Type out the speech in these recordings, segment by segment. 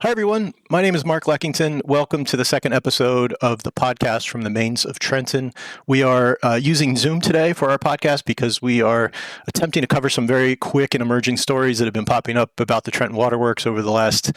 Hi, everyone. My name is Mark Leckington. Welcome to the second episode of the podcast from the Mains of Trenton. We are using Zoom today for our podcast because we are attempting to cover some very quick and emerging stories that have been popping up about the Trenton Waterworks over the last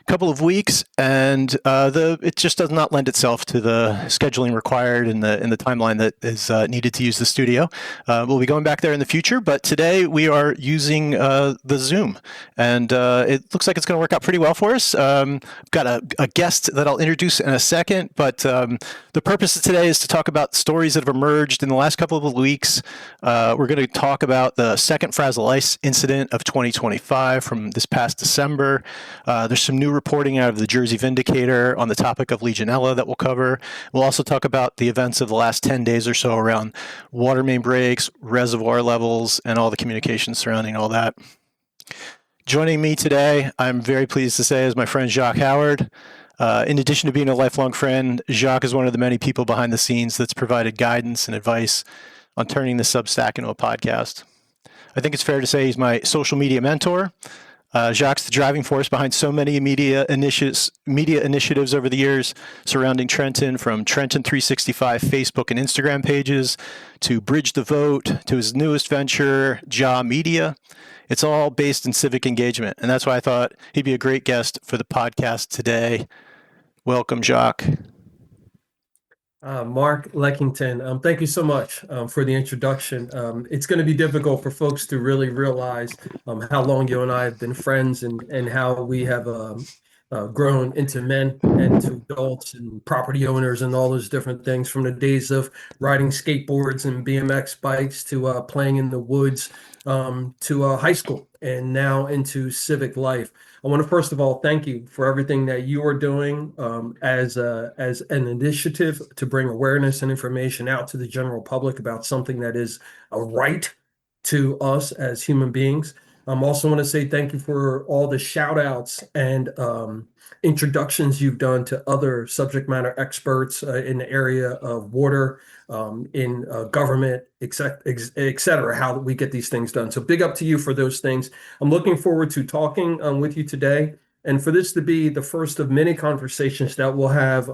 couple of weeks, and it just does not lend itself to the scheduling required in the timeline that is needed to use the studio. We'll be going back there in the future, but today we are using the Zoom, and it looks like it's going to work out pretty well for us. I've got a guest that I'll introduce in a second, but the purpose of today is to talk about stories that have emerged in the last couple of weeks. We're going to talk about the second Frazil ice incident of 2025 from this past December. There's some new reporting out of the Jersey Vindicator on the topic of Legionella that we'll cover. We'll also talk about the events of the last 10 days or so around water main breaks, reservoir levels, and all the communications surrounding all that. Joining me today, I'm very pleased to say, is my friend Jacque Howard. In addition to being a lifelong friend, Jacque is one of the many people behind the scenes that's provided guidance and advice on turning the Substack into a podcast. I think it's fair to say he's my social media mentor. Jacque's the driving force behind so many media initiatives over the years surrounding Trenton, from Trenton 365 Facebook and Instagram pages to Bridge the Vote to his newest venture, Ja Media. It's all based in civic engagement, and that's why I thought he'd be a great guest for the podcast today. Welcome, Jacque. Mark Leckington, thank you so much for the introduction. It's going to be difficult for folks to really realize how long you and I have been friends and how we have grown into men and to adults and property owners and all those different things, from the days of riding skateboards and BMX bikes to playing in the woods to high school and now into civic life. I want to first of all thank you for everything that you are doing as an initiative to bring awareness and information out to the general public about something that is a right to us as human beings. I also want to say thank you for all the shout outs and introductions you've done to other subject matter experts in the area of water, in government, et cetera, how we get these things done. So big up to you for those things. I'm looking forward to talking with you today, and for this to be the first of many conversations that we'll have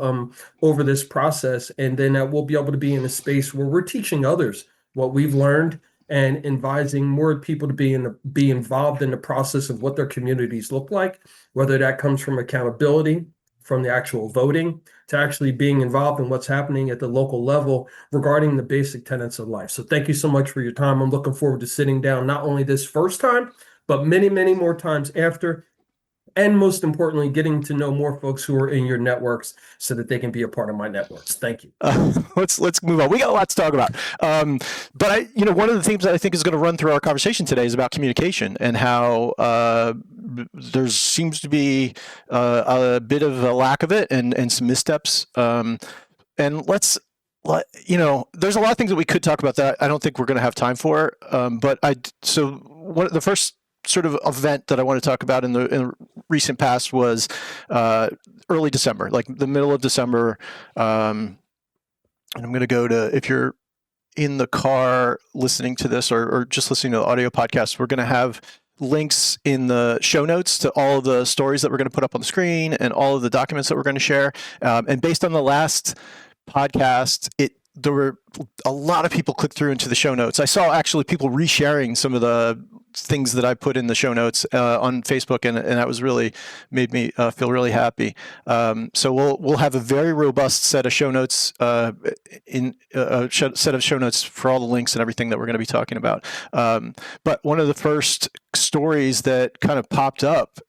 over this process, and then that we'll be able to be in a space where we're teaching others what we've learned and advising more people to be involved in the process of what their communities look like, whether that comes from accountability, from the actual voting, to actually being involved in what's happening at the local level regarding the basic tenets of life. So thank you so much for your time. I'm looking forward to sitting down not only this first time, but many, many more times after. And most importantly, getting to know more folks who are in your networks so that they can be a part of my networks. Thank you. Let's move on. We got a lot to talk about. But one of the themes that I think is going to run through our conversation today is about communication and how there seems to be a bit of a lack of it and some missteps. And there's a lot of things that we could talk about that I don't think we're going to have time for. The first sort of event that I want to talk about in the recent past was early December, like the middle of December. And I'm going to go to, if you're in the car listening to this or just listening to the audio podcast, we're going to have links in the show notes to all of the stories that we're going to put up on the screen and all of the documents that we're going to share. And based on the last podcast, there were a lot of people click through into the show notes. I saw actually people resharing some of the things that I put in the show notes on Facebook, and that was really made me feel really happy. So we'll have a very robust set of show notes set of show notes for all the links and everything that we're going to be talking about. But one of the first stories that kind of popped up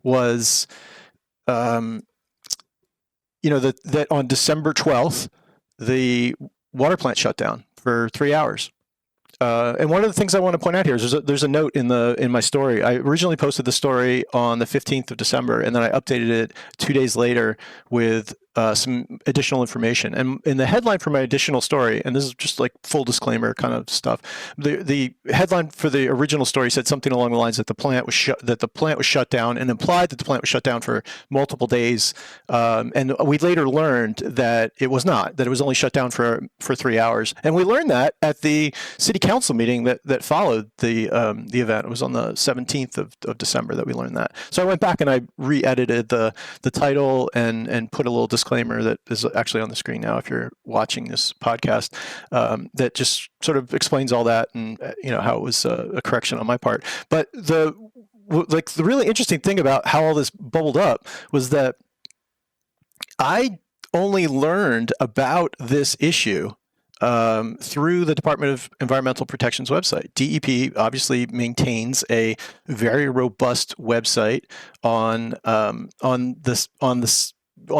was that on December 12th, the water plant shut down for 3 hours. And one of the things I want to point out here is there's a note in my story. I originally posted the story on the 15th of December, and then I updated it 2 days later with some additional information. And in the headline for my additional story, and this is just like full disclaimer kind of stuff, the headline for the original story said something along the lines that the plant was shut down, and implied that the plant was shut down for multiple days. And we later learned that it was not, that it was only shut down for 3 hours. And we learned that at the city council meeting that followed the event. It was on the 17th of December that we learned that. So I went back and I re-edited the title and put a little disclaimer that is actually on the screen now if you're watching this podcast, that just sort of explains all that, and how it was a correction on my part. But the really interesting thing about how all this bubbled up was that I only learned about this issue through the Department of Environmental Protection's website. DEP obviously maintains a very robust website on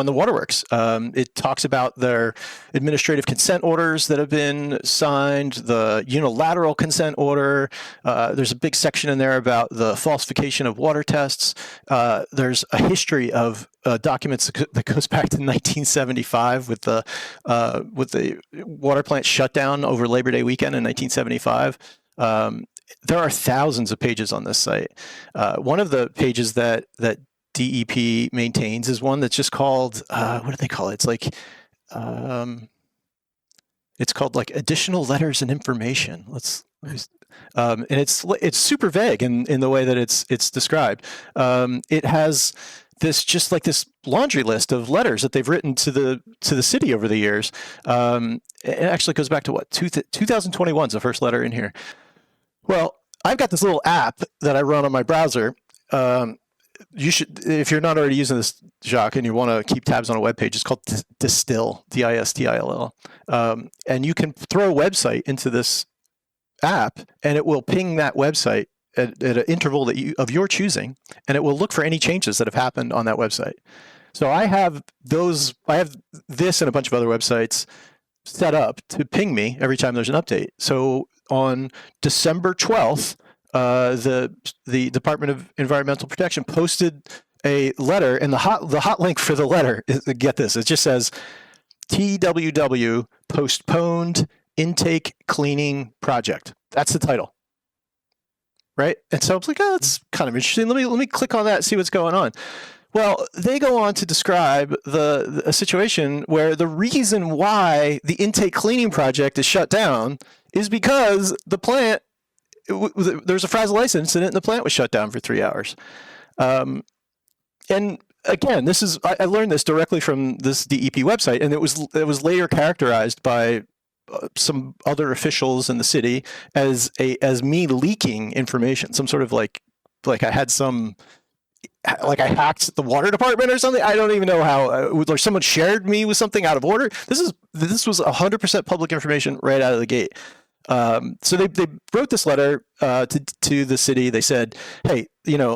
the waterworks. It talks about their administrative consent orders that have been signed, the unilateral consent order. There's a big section in there about the falsification of water tests. There's a history of documents that goes back to 1975 with the water plant shutdown over Labor Day weekend in 1975. There are thousands of pages on this site. One of the pages that DEP maintains is one that's just called what do they call it? It's called like additional letters and information. And it's super vague in the way that it's described. It has this laundry list of letters that they've written to the city over the years. It actually goes back to 2021 is the first letter in here. Well, I've got this little app that I run on my browser. You should, if you're not already using this, Jacque, and you want to keep tabs on a web page, it's called Distill, Distill. And you can throw a website into this app, and it will ping that website at an interval of your choosing, and it will look for any changes that have happened on that website. So I have this and a bunch of other websites set up to ping me every time there's an update. So on December 12th, the Department of Environmental Protection posted a letter, and the hot link for the letter is, get this, it just says TWW postponed intake cleaning project. That's the title, right? And so I was like, oh, that's kind of interesting. Let me click on that and see what's going on. Well, they go on to describe a situation where the reason why the intake cleaning project is shut down is because the plant, there's a Frazil incident and the plant was shut down for 3 hours. And again, I learned this directly from this DEP website, and it was later characterized by some other officials in the city as me leaking information, some sort of like I had some, like I hacked the water department or something. I don't even know how, or someone shared me with something out of order. This was 100% public information right out of the gate. So they wrote this letter to the city. They said, hey, here's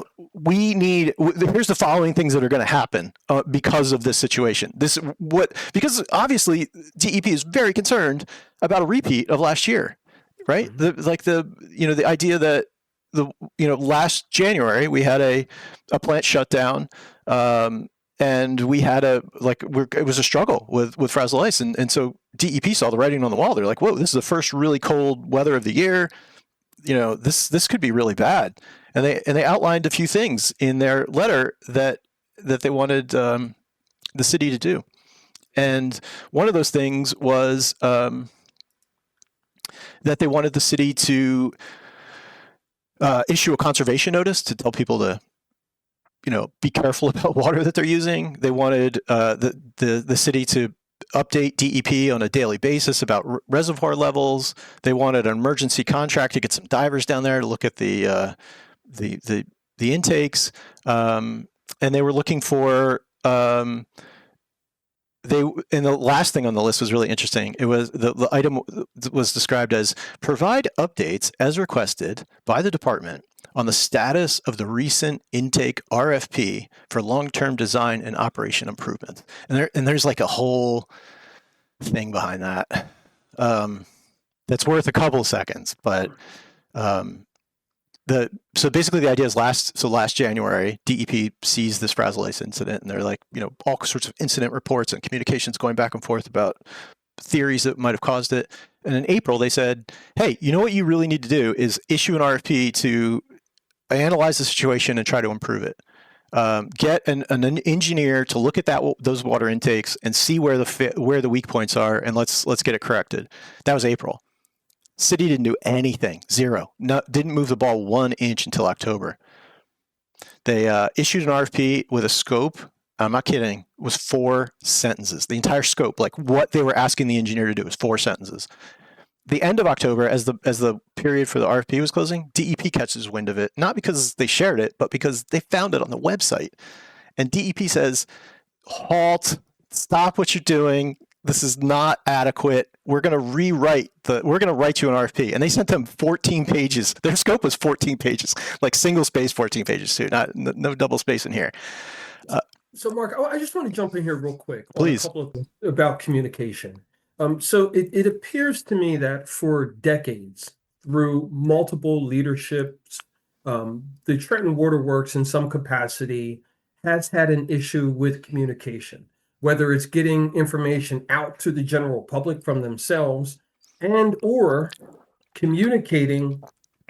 the following things that are going to happen because of this situation. Because obviously DEP is very concerned about a repeat of last year, right? Mm-hmm. The idea that last January we had a plant shutdown, and we had it was a struggle with Frazil ice, and so DEP saw the writing on the wall. They're like, whoa, this is the first really cold weather of the year. This could be really bad. And they outlined a few things in their letter that they wanted the city to do. And one of those things was that they wanted the city to issue a conservation notice to tell people to be careful about water that they're using. They wanted the city to update DEP on a daily basis about reservoir levels. They wanted an emergency contract to get some divers down there to look at the intakes, and they were looking for. And the last thing on the list was really interesting. It was the item was described as provide updates as requested by the department on the status of the recent intake RFP for long-term design and operation improvement. And there's like a whole thing behind that that's worth a couple of seconds. But So basically the idea is last January, DEP sees this Frazil incident, and they're like, all sorts of incident reports and communications going back and forth about theories that might have caused it. And in April, they said, hey, you know what you really need to do is issue an RFP to analyze the situation and try to improve it. Get an engineer to look at those water intakes and see where the weak points are, and let's get it corrected. That was April. City didn't do anything, zero. Didn't move the ball 1 inch until October. They issued an RFP with a scope. I'm not kidding. It was 4 sentences. The entire scope, like what they were asking the engineer to do, was 4 sentences. The end of October, as the period for the RFP was closing, DEP catches wind of it, not because they shared it, but because they found it on the website. And DEP says, halt, stop what you're doing. This is not adequate. We're going to write you an RFP. And they sent them 14 pages. Their scope was 14 pages, like single space 14 pages too, no double space in here. So Mark, I just want to jump in here real quick. Please. On a couple of things about communication. So it appears to me that for decades, through multiple leaderships, the Trenton Waterworks in some capacity has had an issue with communication, whether it's getting information out to the general public from themselves and or communicating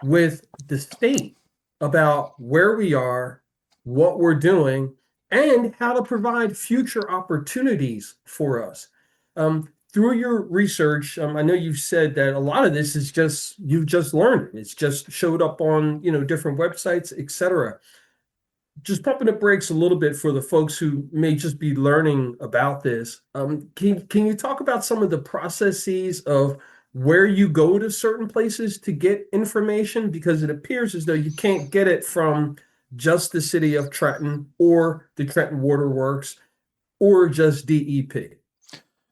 with the state about where we are, what we're doing, and how to provide future opportunities for us. Through your research, I know you've said that a lot of this is you've just learned it. It's just showed up on different websites, etc. Just pumping the brakes a little bit for the folks who may just be learning about this. Can you talk about some of the processes of where you go to certain places to get information? Because it appears as though you can't get it from just the city of Trenton or the Trenton Waterworks or just DEP.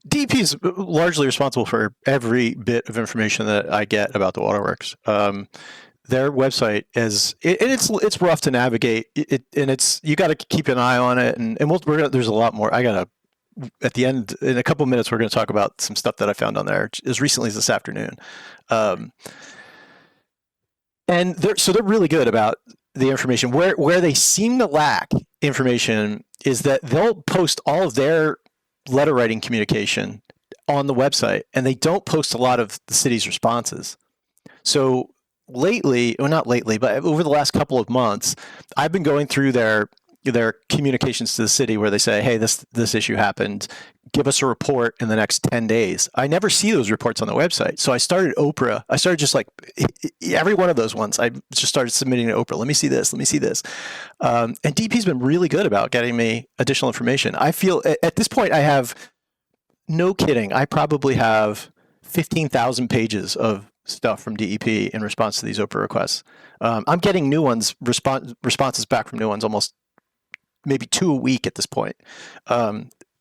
DEP is largely responsible for every bit of information that I get about the waterworks. Their website it's rough to navigate. You got to keep an eye on it, and there's a lot more. At the end, in a couple of minutes, we're going to talk about some stuff that I found on there as recently as this afternoon. And they're really good about the information. Where they seem to lack information is that they'll post all of their letter writing communication on the website, and they don't post a lot of the city's responses. So not lately, but over the last couple of months, I've been going through their communications to the city where they say, hey, this issue happened. Give us a report in the next 10 days. I never see those reports on the website. So I started Oprah. I started just like every one of those ones. I just started submitting to Oprah. Let me see this. Let me see this. And DP's been really good about getting me additional information. I feel at this point, I have, no kidding, I probably have 15,000 pages of stuff from DEP in response to these Oprah requests. I'm getting new ones, responses back from new ones almost maybe 2 a week at this point.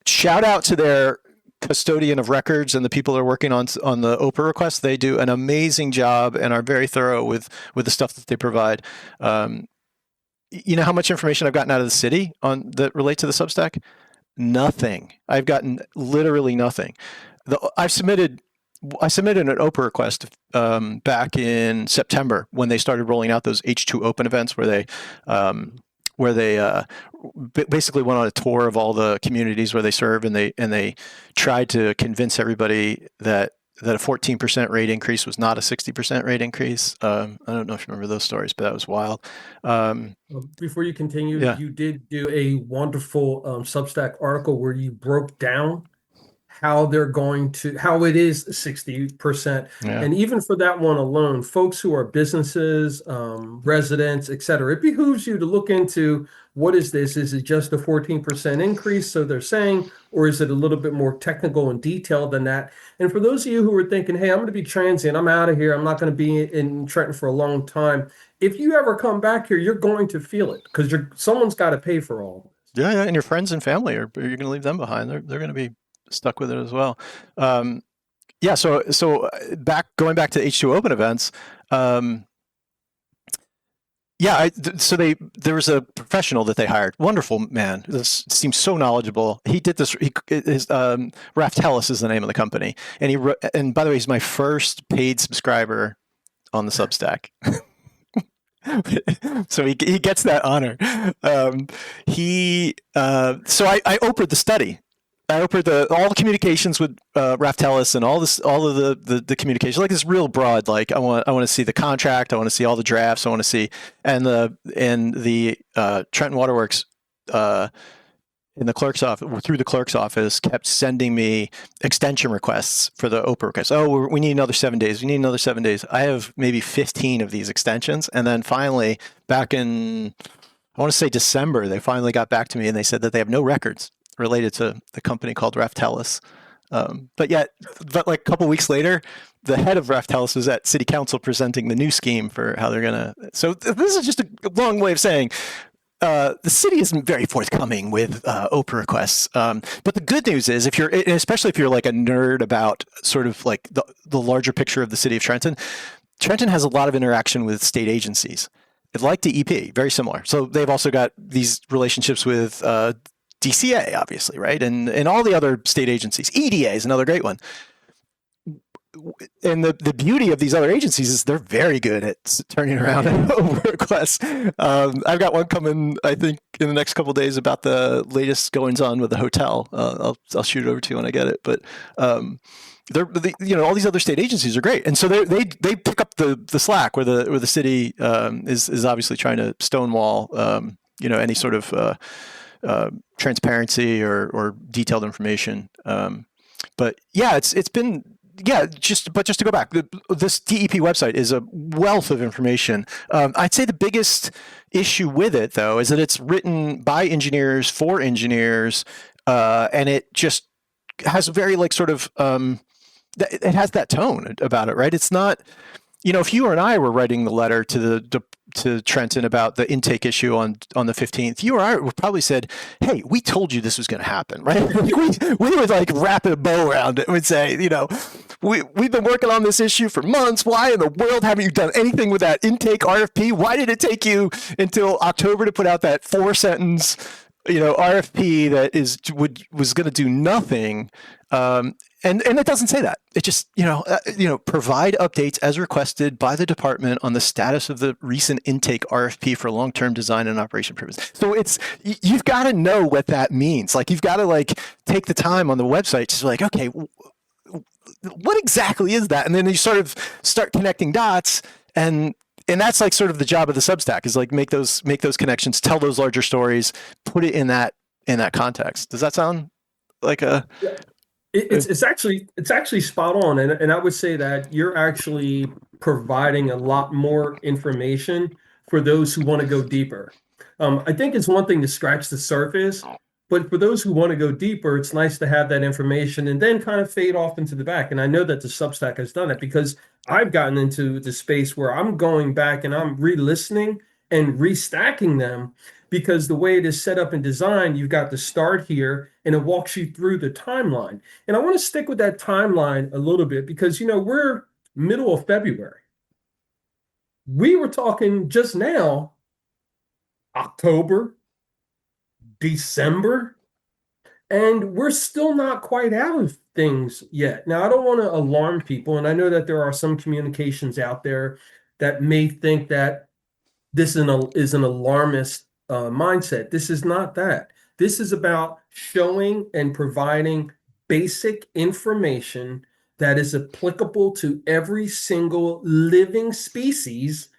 Shout out to their custodian of records and the people that are working on the Oprah requests. They do an amazing job and are very thorough with the stuff that they provide. You know how much information I've gotten out of the city that relate to the Substack? Nothing. I've gotten literally nothing. I submitted an Oprah request back in September when they started rolling out those H2 open events where they basically went on a tour of all the communities where they serve, and they tried to convince everybody that a 14% rate increase was not a 60% rate increase. I don't know if you remember those stories, but that was wild. Before you continue, yeah. You did do a wonderful Substack article where you broke down how it is 60%. Yeah. And even for that one alone, folks who are businesses, residents, et cetera, it behooves you to look into what is this? Is it just a 14% increase? So they're saying, or is it a little bit more technical and detailed than that? And for those of you who are thinking, hey, I'm going to be transient, I'm out of here, I'm not going to be in Trenton for a long time. If you ever come back here, you're going to feel it because someone's got to pay for all of this. Yeah, and your friends and family you're going to leave them behind. They're going to be stuck with it as well. So going back to H2 open events. There was a professional that they hired. Wonderful man. This seems so knowledgeable. He did this. Raft Hellis is the name of the company, and by the way, he's my first paid subscriber on the Substack. So he gets that honor. So I opened the study. I opened all the communications with Raftelis and all of the communication, like this real broad. Like I want to see the contract. I want to see all the drafts. I want to see and the Trenton Waterworks in the clerk's office, through the clerk's office, kept sending me extension requests for the Oprah requests. Oh, we need another 7 days. We need another 7 days. I have maybe 15 of these extensions. And then finally, back in, I want to say December, they finally got back to me and they said that they have no records related to the company called Raftelis. But like a couple weeks later, the head of Raftelis was at City Council presenting the new scheme for how they're going to. So this is just a long way of saying the city isn't very forthcoming with Oprah requests. But the good news is, especially if you're like a nerd about sort of like the larger picture of the city of Trenton, Trenton has a lot of interaction with state agencies. Like DEP, very similar. So they've also got these relationships with DCA, obviously, right? And all the other state agencies. EDA is another great one. And the beauty of these other agencies is they're very good at turning around Oprah requests. I've got one coming, I think, in the next couple of days about the latest goings on with the hotel. I'll shoot it over to you when I get it. But all these other state agencies are great, and so they pick up the slack where the city is obviously trying to stonewall any sort of transparency or detailed information. But yeah, it's been. Yeah, just to go back, this DEP website is a wealth of information. I'd say the biggest issue with it, though, is that it's written by engineers for engineers, and it just has a very like sort of it has that tone about it, right? It's not, if you and I were writing the letter to Trenton about the intake issue on the 15th, you or I would probably said, "Hey, we told you this was going to happen," right? we would like wrap a bow around it and would say, we've been working on this issue for months. Why in the world haven't you done anything with that intake RFP? Why did it take you until October to put out that 4-sentence, RFP that was going to do nothing? And it doesn't say that. It just, provide updates as requested by the department on the status of the recent intake RFP for long-term design and operation purposes. So you've got to know what that means. Like, you've got to take the time on the website to like, okay, what exactly is that? And then you sort of start connecting dots, and that's like sort of the job of the Substack, is like make those connections, tell those larger stories, put it in that context. Does that sound like a? Yeah. It's actually spot on, and I would say that you're actually providing a lot more information for those who want to go deeper. I think it's one thing to scratch the surface, but for those who want to go deeper, it's nice to have that information and then kind of fade off into the back. And I know that the Substack has done it, because I've gotten into the space where I'm going back and I'm re-listening and restacking them, because the way it is set up and designed, you've got the start here and it walks you through the timeline. And I want to stick with that timeline a little bit, because, we're middle of February. We were talking just now, October, December, and we're still not quite out of things yet. Now, I don't want to alarm people, and I know that there are some communications out there that may think that this is an alarmist mindset. This is not that. This is about showing and providing basic information that is applicable to every single living species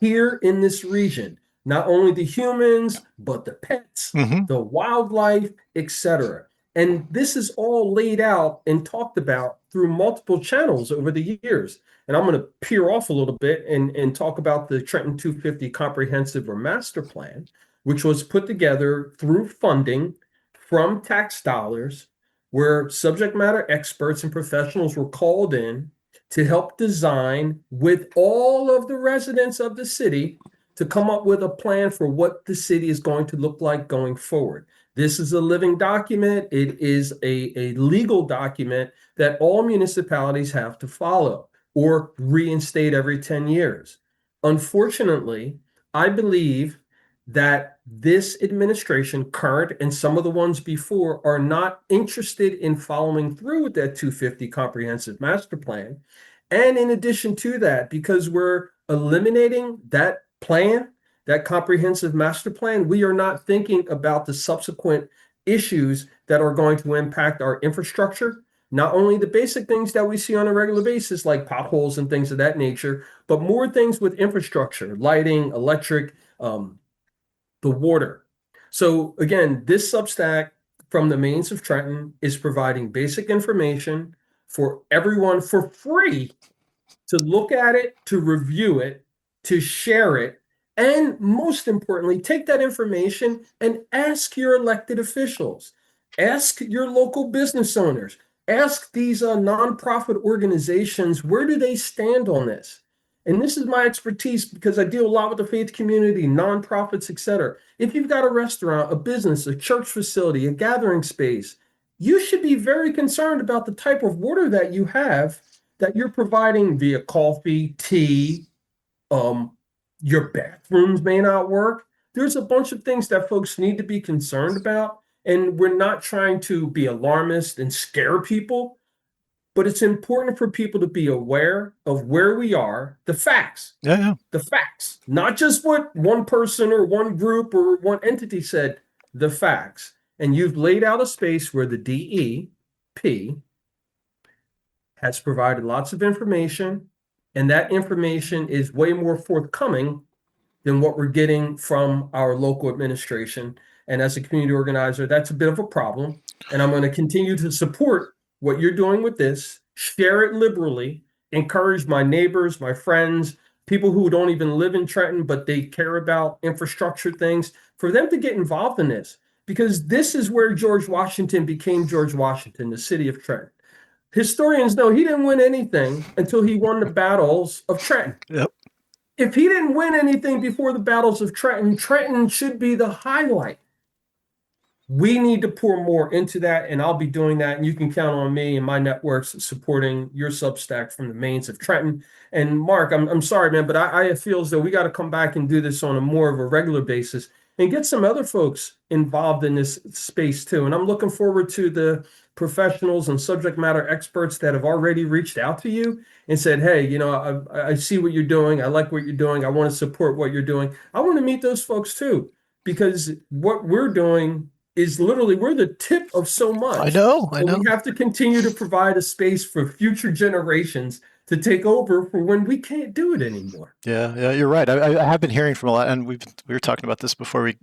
here in this region. Not only the humans, but the pets, the wildlife, etc. And this is all laid out and talked about through multiple channels over the years. And I'm going to peer off a little bit and talk about the Trenton 250 Comprehensive or Master Plan, which was put together through funding from tax dollars, where subject matter experts and professionals were called in to help design with all of the residents of the city to come up with a plan for what the city is going to look like going forward. This is a living document. It is a legal document that all municipalities have to follow or reinstate every 10 years. Unfortunately, I believe that this administration, current and some of the ones before, are not interested in following through with that 250 Comprehensive Master Plan. And in addition to that, because we're eliminating that plan, that comprehensive master plan, we are not thinking about the subsequent issues that are going to impact our infrastructure. Not only the basic things that we see on a regular basis, like potholes and things of that nature, but more things with infrastructure, lighting, electric, the water. So again, this Substack from the Mains of Trenton is providing basic information for everyone for free to look at it, to review it, to share it, and most importantly, take that information and ask your elected officials, ask your local business owners, ask these nonprofit organizations, where do they stand on this? And this is my expertise because I deal a lot with the faith community, nonprofits, etc. If you've got a restaurant, a business, a church facility, a gathering space, you should be very concerned about the type of water that you have that you're providing via coffee, tea, um, your bathrooms may not work. There's a bunch of things that folks need to be concerned about. And we're not trying to be alarmist and scare people, but it's important for people to be aware of where we are, Yeah. the facts, not just what one person or one group or one entity said, the facts. And you've laid out a space where the DEP has provided lots of information, and that information is way more forthcoming than what we're getting from our local administration. And as a community organizer, that's a bit of a problem. And I'm going to continue to support what you're doing with this, share it liberally, encourage my neighbors, my friends, people who don't even live in Trenton, but they care about infrastructure things, for them to get involved in this. Because this is where George Washington became George Washington, the city of Trenton. Historians know he didn't win anything until he won the battles of Trenton. Yep. If he didn't win anything before the battles of Trenton, Trenton should be the highlight. We need to pour more into that, and I'll be doing that. And you can count on me and my networks supporting your Substack from the Mains of Trenton. And Mark, I'm sorry, man, but I feel as though we got to come back and do this on a more of a regular basis and get some other folks involved in this space too. And I'm looking forward to the professionals and subject matter experts that have already reached out to you and said, hey, I see what you're doing. I like what you're doing. I want to support what you're doing. I want to meet those folks too, because what we're doing is literally, we're the tip of so much. I know. We have to continue to provide a space for future generations to take over for when we can't do it anymore. Yeah, you're right. I have been hearing from a lot, and we were talking about this before we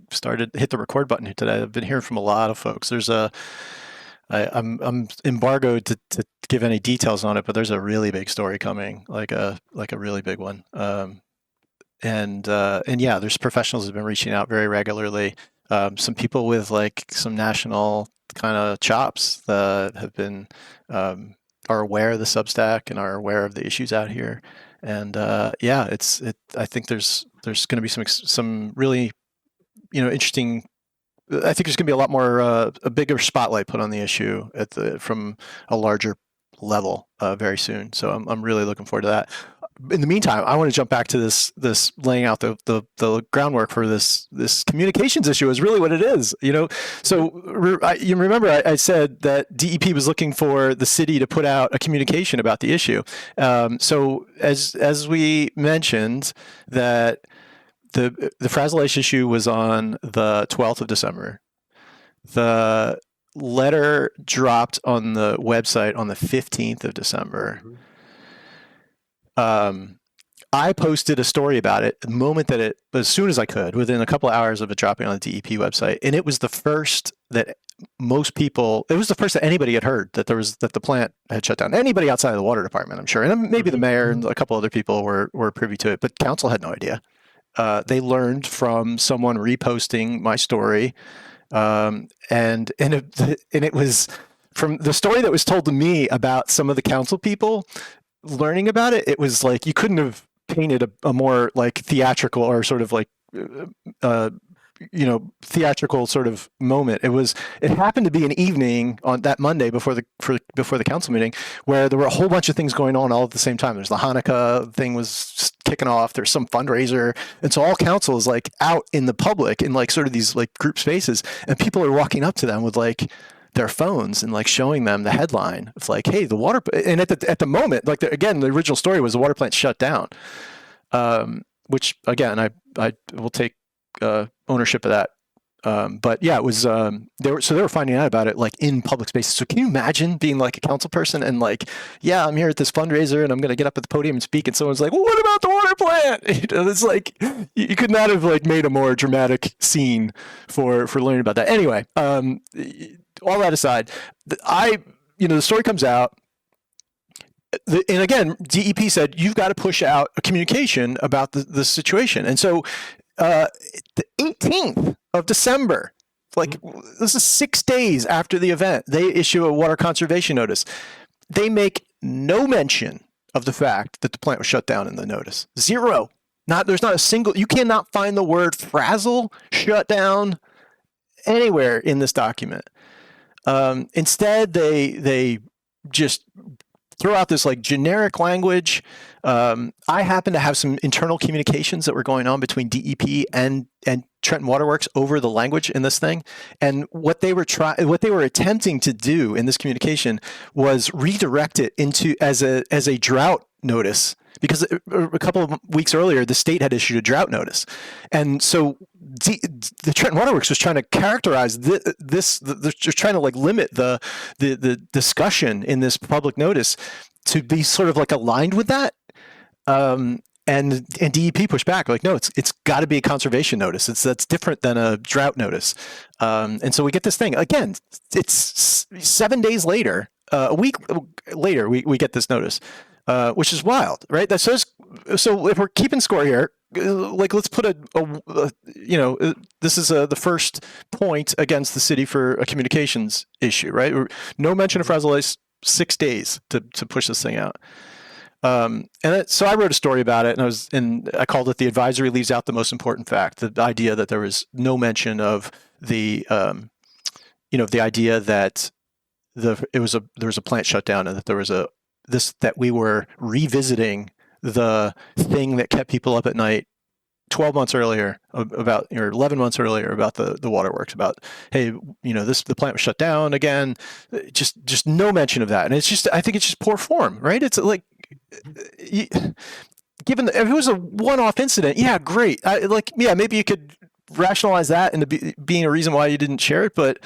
hit the record button here today. I've been hearing from a lot of folks. I'm embargoed to give any details on it, but there's a really big story coming, like a really big one. And yeah, there's professionals who've been reaching out very regularly. Some people with like some national kind of chops that have been are aware of the Substack and are aware of the issues out here. And yeah, I think there's going to be some really interesting. I think there's going to be a lot more a bigger spotlight put on the issue from a larger level very soon. So I'm really looking forward to that. In the meantime, I want to jump back to this laying out the groundwork for this communications issue is really what it is. So you remember I said that DEP was looking for the city to put out a communication about the issue. So as we mentioned, that the Frazil issue was on the 12th of December. The letter dropped on the website on the 15th of December. I posted a story about it the moment that as soon as I could, within a couple of hours of it dropping on the DEP website. And it was the first that anybody had heard that the plant had shut down. Anybody outside of the water department, I'm sure. And maybe the mayor and a couple other people were privy to it, but council had no idea. They learned from someone reposting my story. And it was from the story that was told to me about some of the council people learning about it. It was like, you couldn't have painted a more like theatrical or sort of like, theatrical sort of moment. It happened to be an evening on that Monday before the council meeting where there were a whole bunch of things going on all at the same time. There's the Hanukkah thing was kicking off. There's some fundraiser. And so all council is like out in the public in like sort of these like group spaces, and people are walking up to them with like their phones and like showing them the headline of like, hey, the water, and at the moment, like again, the original story was the water plant shut down. which again, I will take ownership of that. But yeah, it was they were finding out about it like in public spaces. So can you imagine being like a council person and like, yeah, I'm here at this fundraiser and I'm going to get up at the podium and speak, and someone's like, well, what about the water plant? It's like you could not have like made a more dramatic scene for learning about that. Anyway, all that aside, the story comes out. And again, DEP said, you've got to push out a communication about the situation. And so the 18th of December, like this is 6 days after the event, they issue a water conservation notice. They make no mention of the fact that the plant was shut down in the notice. Zero. There's not a single, you cannot find the word Frazil shut down anywhere in this document. Instead, they just throw out this like generic language. I happen to have some internal communications that were going on between DEP and Trenton Waterworks over the language in this thing. And what they were attempting to do in this communication was redirect it into as a drought notice, because a couple of weeks earlier, the state had issued a drought notice. And so the Trenton Waterworks was trying to characterize they're trying to like limit the discussion in this public notice to be sort of like aligned with that. And DEP pushed back, like, no, it's got to be a conservation notice. That's different than a drought notice. And so we get this thing again. It's 7 days later, a week later, we get this notice, which is wild, right? That says, so if we're keeping score here, like let's put this is the first point against the city for a communications issue, right? No mention of Frazil Ice, 6 days to push this thing out. So I wrote a story about it, and I called it "The Advisory Leaves Out the Most Important Fact." The idea that there was no mention of the idea that there was a plant shutdown, and that there was that we were revisiting the thing that kept people up at night 12 months earlier about, or 11 months earlier about the waterworks, about, hey, the plant was shut down again. Just no mention of that. And I think it's just poor form, right? It's like, given if it was a one-off incident, yeah, great. Maybe you could rationalize that into being a reason why you didn't share it. But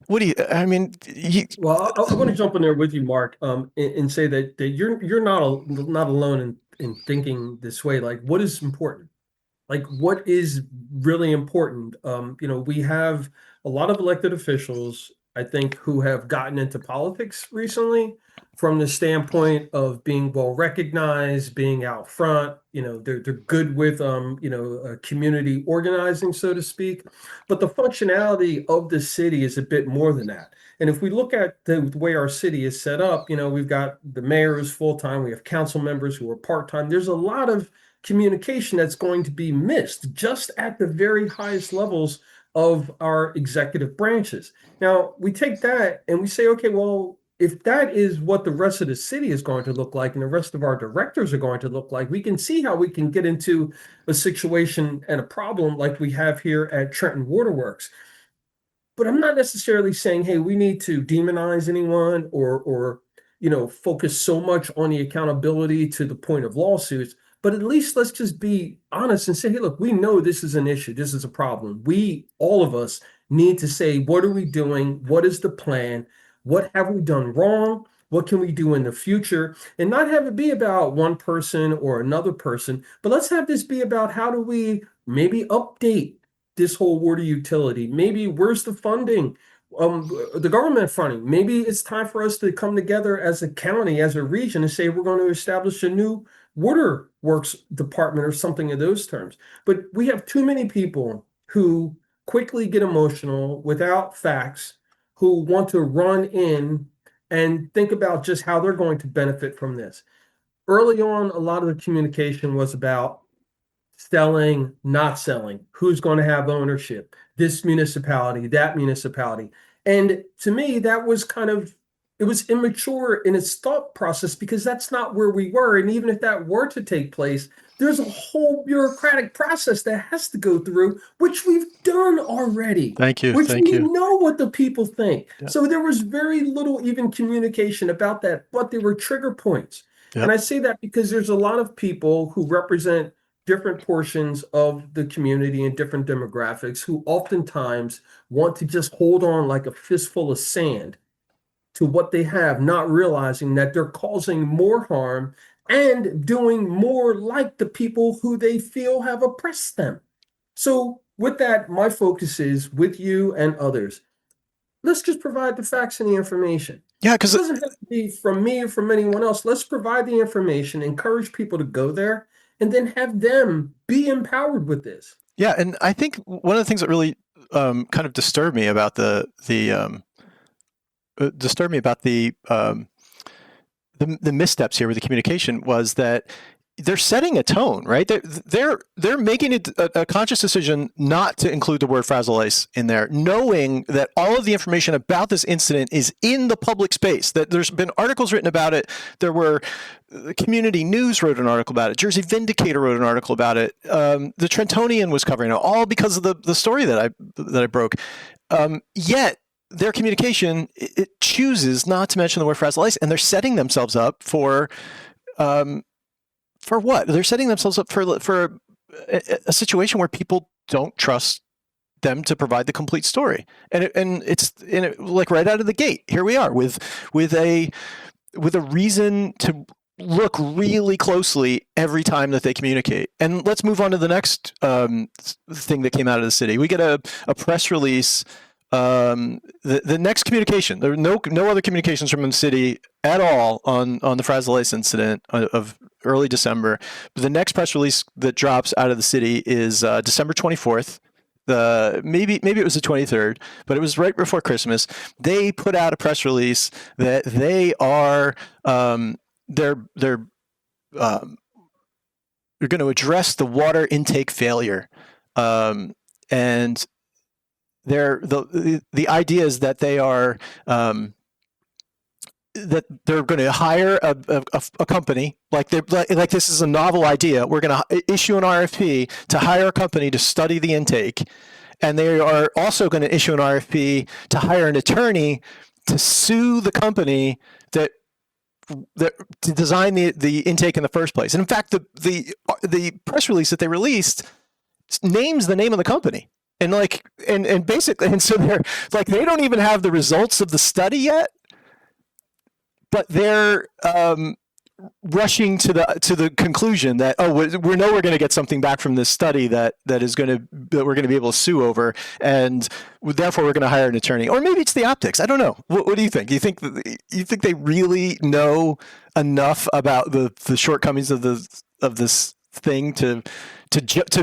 what do you? I mean, well, I want to jump in there with you, Mark, and say that you're not alone in thinking this way. Like, what is important? Like, what is really important? We have a lot of elected officials, I think, who have gotten into politics recently from the standpoint of being well recognized, being out front. They're good with community organizing, so to speak. But the functionality of the city is a bit more than that. And if we look at the way our city is set up, we've got the mayor who's full-time, we have council members who are part-time. There's a lot of communication that's going to be missed just at the very highest levels of our executive branches. Now, we take that and we say, okay, well, if that is what the rest of the city is going to look like and the rest of our directors are going to look like, we can see how we can get into a situation and a problem like we have here at Trenton Waterworks. But I'm not necessarily saying, hey, we need to demonize anyone or focus so much on the accountability to the point of lawsuits. But at least let's just be honest and say, hey, look, we know this is an issue. This is a problem. All of us need to say, what are we doing? What is the plan? What have we done wrong? What can we do in the future? And not have it be about one person or another person, but let's have this be about how do we maybe update this whole water utility? Maybe where's the funding? The government funding. Maybe it's time for us to come together as a county, as a region, and say we're going to establish a new water works department or something of those terms. But we have too many people who quickly get emotional without facts, who want to run in and think about just how they're going to benefit from this. Early on, a lot of the communication was about selling, not selling, who's going to have ownership, this municipality, that municipality. And to me, that was it was immature in its thought process because that's not where we were. And even if that were to take place, there's a whole bureaucratic process that has to go through, which we've done already. Thank you. Which we know what the people think. Yeah. So there was very little even communication about that, but there were trigger points. Yep. And I say that because there's a lot of people who represent different portions of the community and different demographics who oftentimes want to just hold on like a fistful of sand to what they have, not realizing that they're causing more harm and doing more like the people who they feel have oppressed them. So, with that, my focus is with you and others. Let's just provide the facts and the information. Yeah, It because doesn't have to be from me or from anyone else. Let's provide the information, encourage people to go there, and then have them be empowered with this. yeah, and I think one of the things that really kind of disturbed me about the missteps here with the communication was that they're setting a tone, right? They're making it a conscious decision not to include the word Frazil in there, knowing that all of the information about this incident is in the public space. That there's been articles written about it. There were Community News wrote an article about it. Jersey Vindicator wrote an article about it. The Trentonian was covering it, all because of the story that I broke. Yet their communication it chooses not to mention the word Frazil, and they're setting themselves up for what? They're setting themselves up for a situation where people don't trust them to provide the complete story, and it's like right out of the gate. Here we are with a reason to look really closely every time that they communicate. And let's move on to the next thing that came out of the city. We get a press release. The next communication, there are no other communications from the city at all on the Frazil incident of early December. But the next press release that drops out of the city is December 24th. Maybe it was the 23rd, but it was right before Christmas. They put out a press release that they are they're going to address the water intake failure, and the idea is that they are that they're going to hire a company, like this is a novel idea. We're going to issue an RFP to hire a company to study the intake, and they are also going to issue an RFP to hire an attorney to sue the company that to design the intake in the first place. And in fact, the press release that they released names the name of the company. And basically, and so they're like, they don't even have the results of the study yet, but they're rushing to the conclusion that we know we're going to get something back from this study that we're going to be able to sue over, and therefore we're going to hire an attorney. Or maybe it's the optics. I don't know. What do you think? You think they really know enough about the shortcomings of this thing to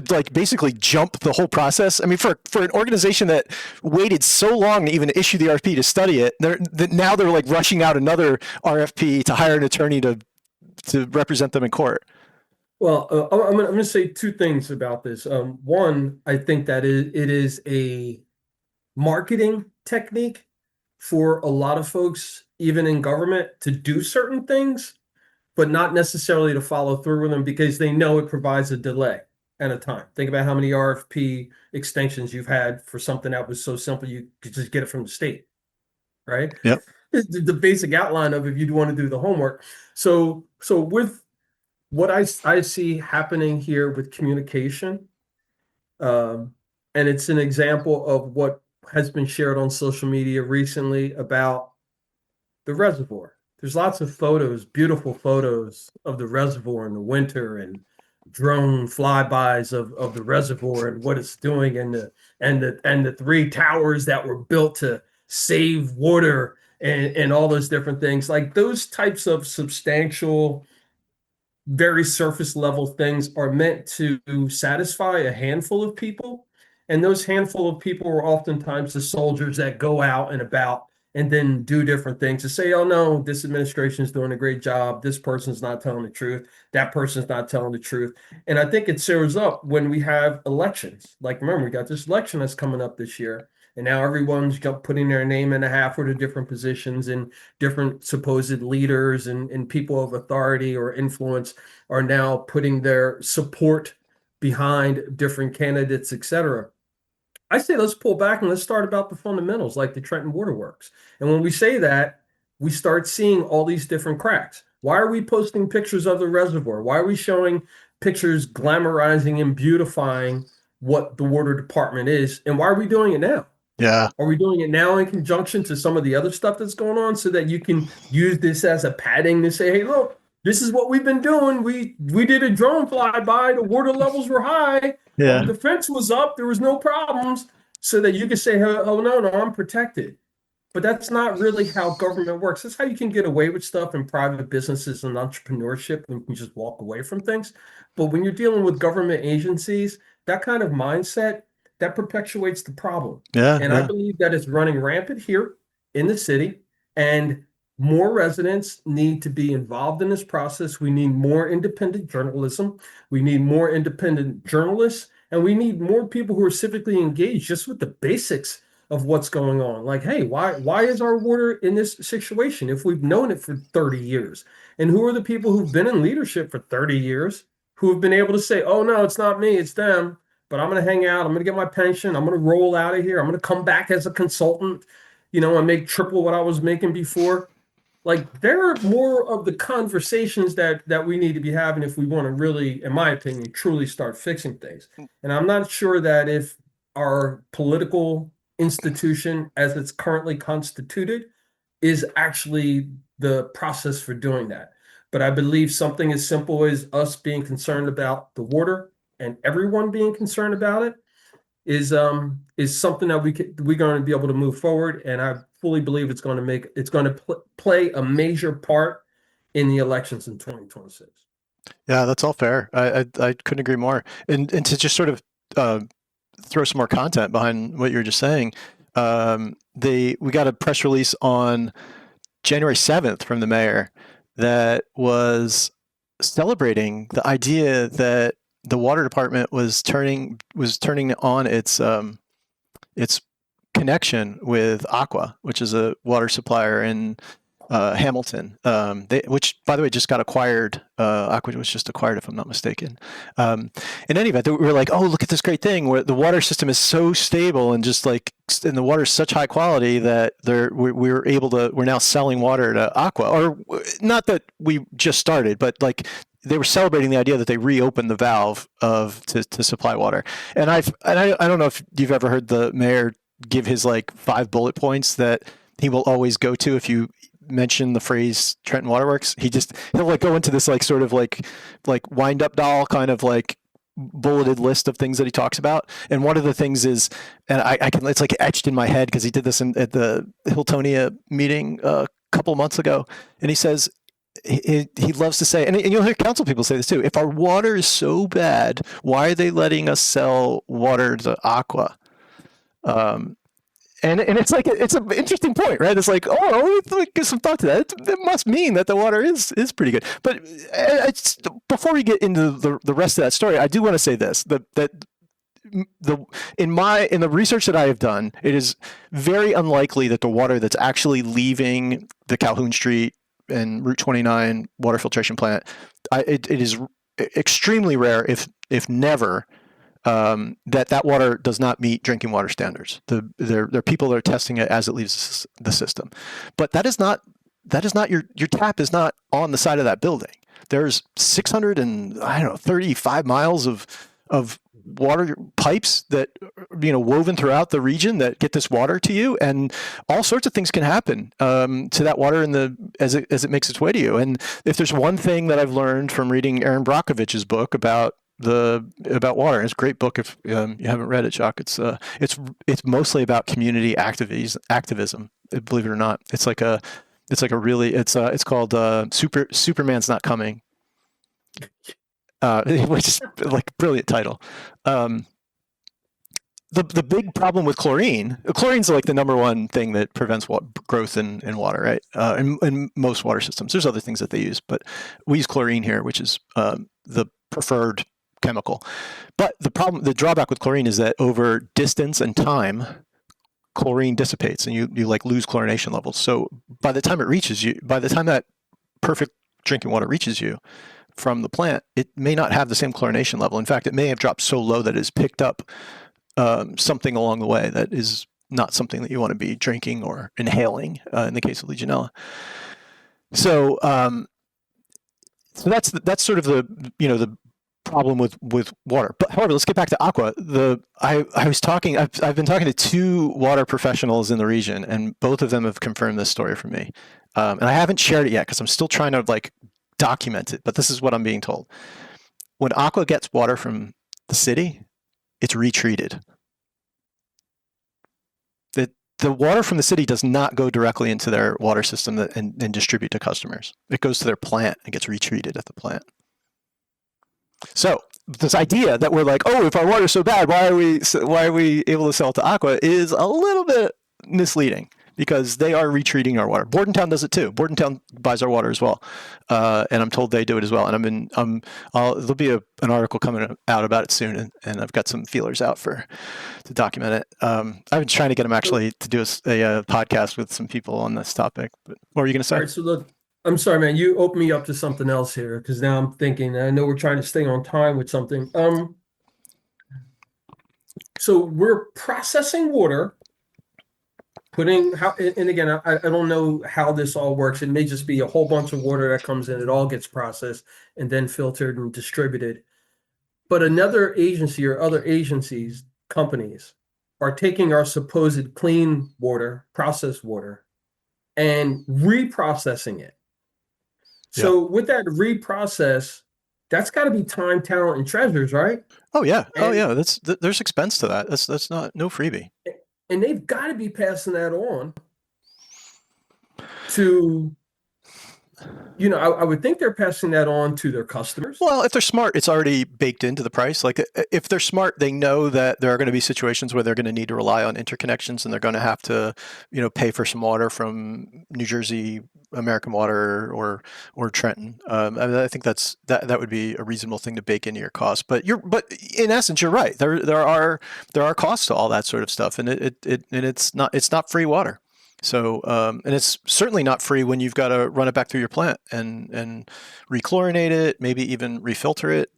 like basically jump the whole process? I mean, for an organization that waited so long to even issue the RFP to study it, now they're like rushing out another RFP to hire an attorney to represent them in court. Well, I'm going to say two things about this. One, I think that it is a marketing technique for a lot of folks, even in government, to do certain things, but not necessarily to follow through with them because they know it provides a delay and a time. Think about how many RFP extensions you've had for something that was so simple you could just get it from the state, right? Yep. The basic outline of if you'd want to do the homework. So with what I see happening here with communication, and it's an example of what has been shared on social media recently about the reservoir. There's lots of photos, beautiful photos of the reservoir in the winter and drone flybys of the reservoir and what it's doing and the three towers that were built to save water and all those different things. Like those types of substantial, very surface level things are meant to satisfy a handful of people. And those handful of people are oftentimes the soldiers that go out and about and then do different things to say, oh no, this administration is doing a great job. This person's not telling the truth. That person's not telling the truth. And I think it shows up when we have elections. Like, remember, we got this election that's coming up this year. And now everyone's putting their name in a hat for the different positions, and different supposed leaders and people of authority or influence are now putting their support behind different candidates, et cetera. I say let's pull back and let's start about the fundamentals, like the Trenton Waterworks. And when we say that, we start seeing all these different cracks. Why are we posting pictures of the reservoir? Why are we showing pictures glamorizing and beautifying what the water department is. And why are we doing it now? Yeah. Are we doing it now in conjunction to some of the other stuff that's going on so that you can use this as a padding to say, hey, look, this is what we've been doing. We did a drone flyby. The water levels were high. Yeah. The fence was up. There was no problems. So that you can say, oh, no, I'm protected. But that's not really how government works. That's how you can get away with stuff in private businesses and entrepreneurship and you can just walk away from things. But when you're dealing with government agencies, that kind of mindset, that perpetuates the problem. Yeah. And I Yeah. believe that it's running rampant here in the city, and more residents need to be involved in this process. We need more independent journalism. We need more independent journalists, and we need more people who are civically engaged just with the basics of what's going on. Like, hey, why is our water in this situation if we've known it for 30 years? And who are the people who've been in leadership for 30 years who have been able to say, oh no, it's not me, it's them, but I'm going to hang out, I'm going to get my pension, I'm going to roll out of here, I'm going to come back as a consultant, and make triple what I was making before. Like, there are more of the conversations that we need to be having if we want to really, in my opinion, truly start fixing things. And I'm not sure that if our political institution as it's currently constituted is actually the process for doing that. But I believe something as simple as us being concerned about the water and everyone being concerned about it is something that we're going to be able to move forward. And I fully believe it's going to play a major part in the elections in 2026. Yeah, that's all fair. I couldn't agree more. And to just sort of throw some more content behind what you were just saying, we got a press release on January 7th from the mayor that was celebrating the idea that the water department was turning on its connection with Aqua, which is a water supplier in Hamilton, which, by the way, just got acquired. Aqua was just acquired, if I'm not mistaken. In any event, we were like, "Oh, look at this great thing! Where the water system is so stable and and the water is such high quality that we're now selling water to Aqua, or not that we just started, but like." They were celebrating the idea that they reopened the valve to supply water, and I don't know if you've ever heard the mayor give his 5 bullet points that he will always go to if you mention the phrase Trenton Waterworks. He'll go into this sort of wind up doll kind of bulleted list of things that he talks about. And one of the things is, and I can, it's etched in my head because he did this at the Hiltonia meeting a couple months ago. And he says, he loves to say, and you'll hear council people say this too, if our water is so bad, why are they letting us sell water to Aqua? And it's it's an interesting point, right? It's give some thought to that. It must mean that the water is pretty good. But before we get into the rest of that story, I do want to say this: in the research that I have done, it is very unlikely that the water that's actually leaving the Calhoun Street and Route 29 water filtration plant, it is extremely rare, if never, that water does not meet drinking water standards. There are people that are testing it as it leaves the system, but that is not your tap is not on the side of that building. There's 635 miles of water pipes that woven throughout the region that get this water to you, and all sorts of things can happen to that water as it makes its way to you. And if there's one thing that I've learned from reading Aaron Brockovich's book about water, it's a great book if you haven't read it, Jacque. It's mostly about community activism. Believe it or not, it's called Superman's Not Coming. Which is brilliant title. The big problem with chlorine's the number one thing that prevents growth in water, right? In most water systems. There's other things that they use, but we use chlorine here, which is the preferred chemical. But the drawback with chlorine is that over distance and time, chlorine dissipates and you lose chlorination levels. So by the time that perfect drinking water reaches you from the plant, it may not have the same chlorination level. In fact, it may have dropped so low that it's picked up something along the way that is not something that you want to be drinking or inhaling in the case of Legionella. So that's sort of the problem with water. But however, let's get back to aqua. I've been talking to two water professionals in the region, and both of them have confirmed this story for me. And I haven't shared it yet because I'm still trying to like document it. But this is what I'm being told: when aqua gets water from the city, it's retreated. The water from the city does not go directly into their water system and distribute to customers. It goes to their plant and gets retreated at the plant. So this idea that we're like, oh, if our water's so bad, why are we able to sell it to Aqua is a little bit misleading because they are retreating our water. Bordentown does it too. Bordentown buys our water as well, and I'm told they do it as well. And there'll be an article coming out about it soon, and I've got some feelers out to document it. I've been trying to get them actually to do a podcast with some people on this topic. But what were you going to say? All right, so look, I'm sorry, man. You opened me up to something else here because now I'm thinking. I know we're trying to stay on time with something. So we're processing water, and again, I don't know how this all works. It may just be a whole bunch of water that comes in. It all gets processed and then filtered and distributed. But another agency or other agencies, companies, are taking our supposed clean water, processed water, and reprocessing it. So with that reprocess, that's got to be time, talent, and treasures, right? Oh yeah, there's expense to that. That's not no freebie. And they've got to be passing that on to, I would think they're passing that on to their customers. Well, if they're smart, it's already baked into the price. Like if they're smart, they know that there are going to be situations where they're going to need to rely on interconnections and they're going to have to, pay for some water from New Jersey, American Water or Trenton. I think that would be a reasonable thing to bake into your cost. But in essence, you're right. There are costs to all that sort of stuff, and it's not free water. So, and it's certainly not free when you've got to run it back through your plant and rechlorinate it, maybe even refilter it.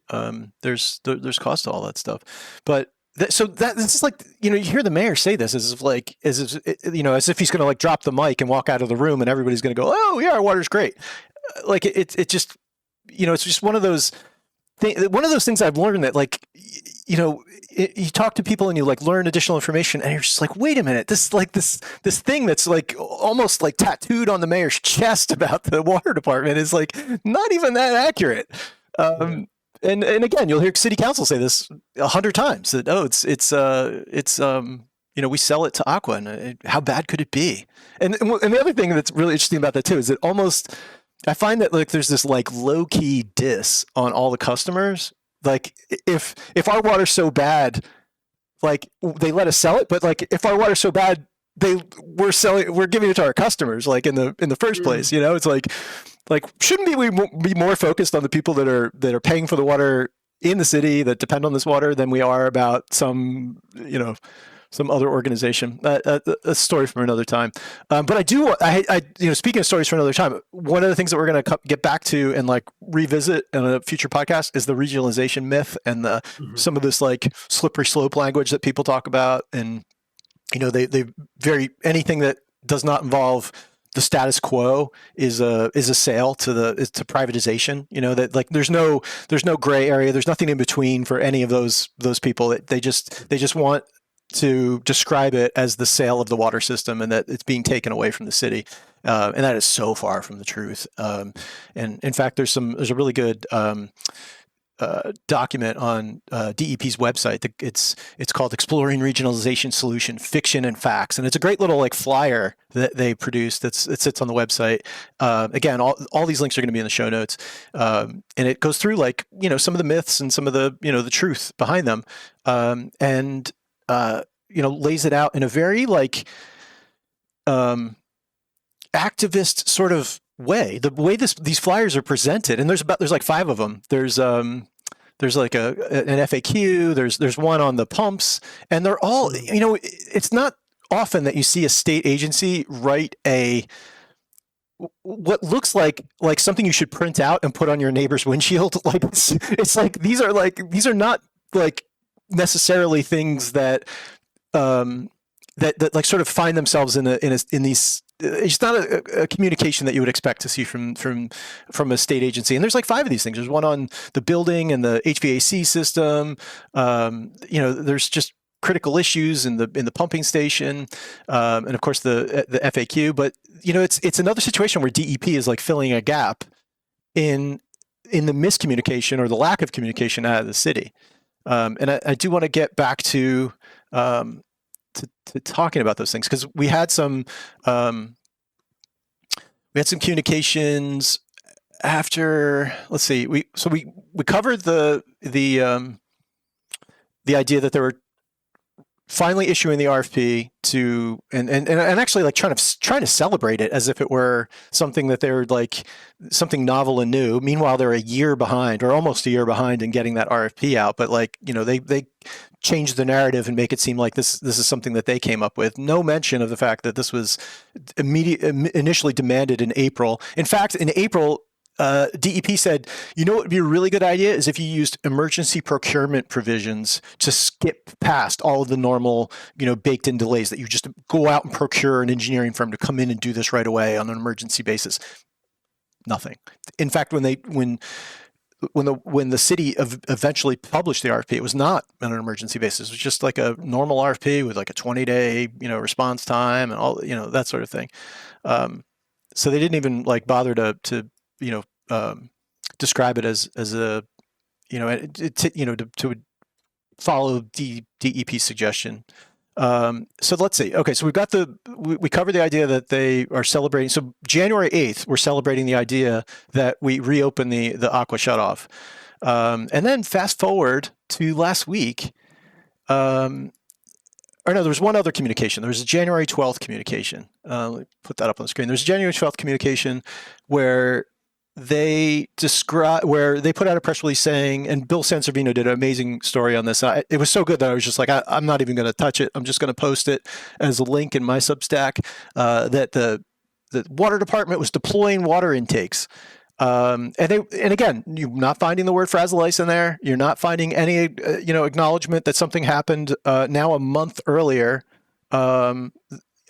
There's cost to all that stuff. But this is like, you hear the mayor say this as if he's going to like drop the mic and walk out of the room and everybody's going to go, oh yeah, our water's great. Like it just, it's just one of those things I've learned that like, you talk to people and you like learn additional information and you're just like, wait a minute, this thing that's like almost like tattooed on the mayor's chest about the water department is like not even that accurate. And again, you'll hear city council say this 100 times that, we sell it to Aqua and how bad could it be? And the other thing that's really interesting about that too is that I find that like there's this like low key diss on all the customers. Like if our water's so bad, like they let us sell it, but like if our water's so bad, we're giving it to our customers like in the first place. It's like shouldn't we be more focused on the people that are paying for the water in the city that depend on this water than we are about some other organization. A story from another time. But I speaking of stories for another time, one of the things that we're going to get back to and like revisit in a future podcast is the regionalization myth and some of this like slippery slope language that people talk about. And, anything that does not involve the status quo is a sale to privatization. That like there's no gray area. There's nothing in between for any of those people. They just want to describe it as the sale of the water system and that it's being taken away from the city. And that is so far from the truth. And in fact, there's a really good document on DEP's website. It's called Exploring Regionalization Solution, Fiction and Facts. And it's a great little like flyer that they produced it sits on the website. Again, all these links are going to be in the show notes. And it goes through like, some of the myths and some of the, the truth behind them. And lays it out in a very like activist sort of way. The way these flyers are presented, and there's like 5 of them. There's like an FAQ. There's one on the pumps, and they're all it's not often that you see a state agency write what looks like something you should print out and put on your neighbor's windshield. Like it's like these are not like necessarily things that that like sort of find themselves in these. It's not a communication that you would expect to see from a state agency. And there's like 5 of these things. There's one on the building and the HVAC system. There's just critical issues in the pumping station, and of course the FAQ. But it's another situation where DEP is like filling a gap in the miscommunication or the lack of communication out of the city. And I do want to get back to talking about those things, because we had some communications after. Let's see, we covered the idea that they were finally issuing the RFP to and actually like trying to celebrate it as if it were something that they're like something novel and new. Meanwhile, they're a year behind, or almost a year behind, in getting that RFP out. But like, they change the narrative and make it seem like this is something that they came up with. No mention of the fact that this was initially demanded in April. In fact, in April, DEP said, what would be a really good idea is if you used emergency procurement provisions to skip past all of the normal, baked in delays, that you just go out and procure an engineering firm to come in and do this right away on an emergency basis. Nothing. In fact, when the city eventually published the RFP, it was not on an emergency basis. It was just like a normal RFP with like a 20-day, response time and all, that sort of thing. So they didn't even like bother to describe it as a, to follow DEP's suggestion. So let's see. Okay, so we covered the idea that they are celebrating. So January 8th, we're celebrating the idea that we reopen the aqua shutoff. And then fast forward to last week. Or no, there was one other communication. There was a January 12th communication. Let me put that up on the screen. There's a January 12th communication where they put out a press release saying, and Bill Sanservino did an amazing story on this. It was so good that I was just like, I'm not even going to touch it. I'm just going to post it as a link in my Substack, that the water department was deploying water intakes. And again, you're not finding the word Frazil ice in there. You're not finding any, acknowledgement that something happened now a month earlier. A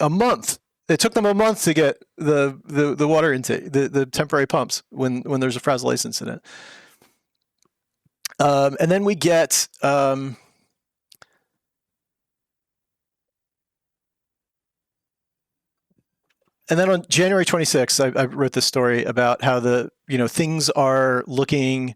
month. It took them a month to get the water intake, the temporary pumps when there's a Frazil ice incident. And then we get and then on January 26th, I wrote this story about how things are looking.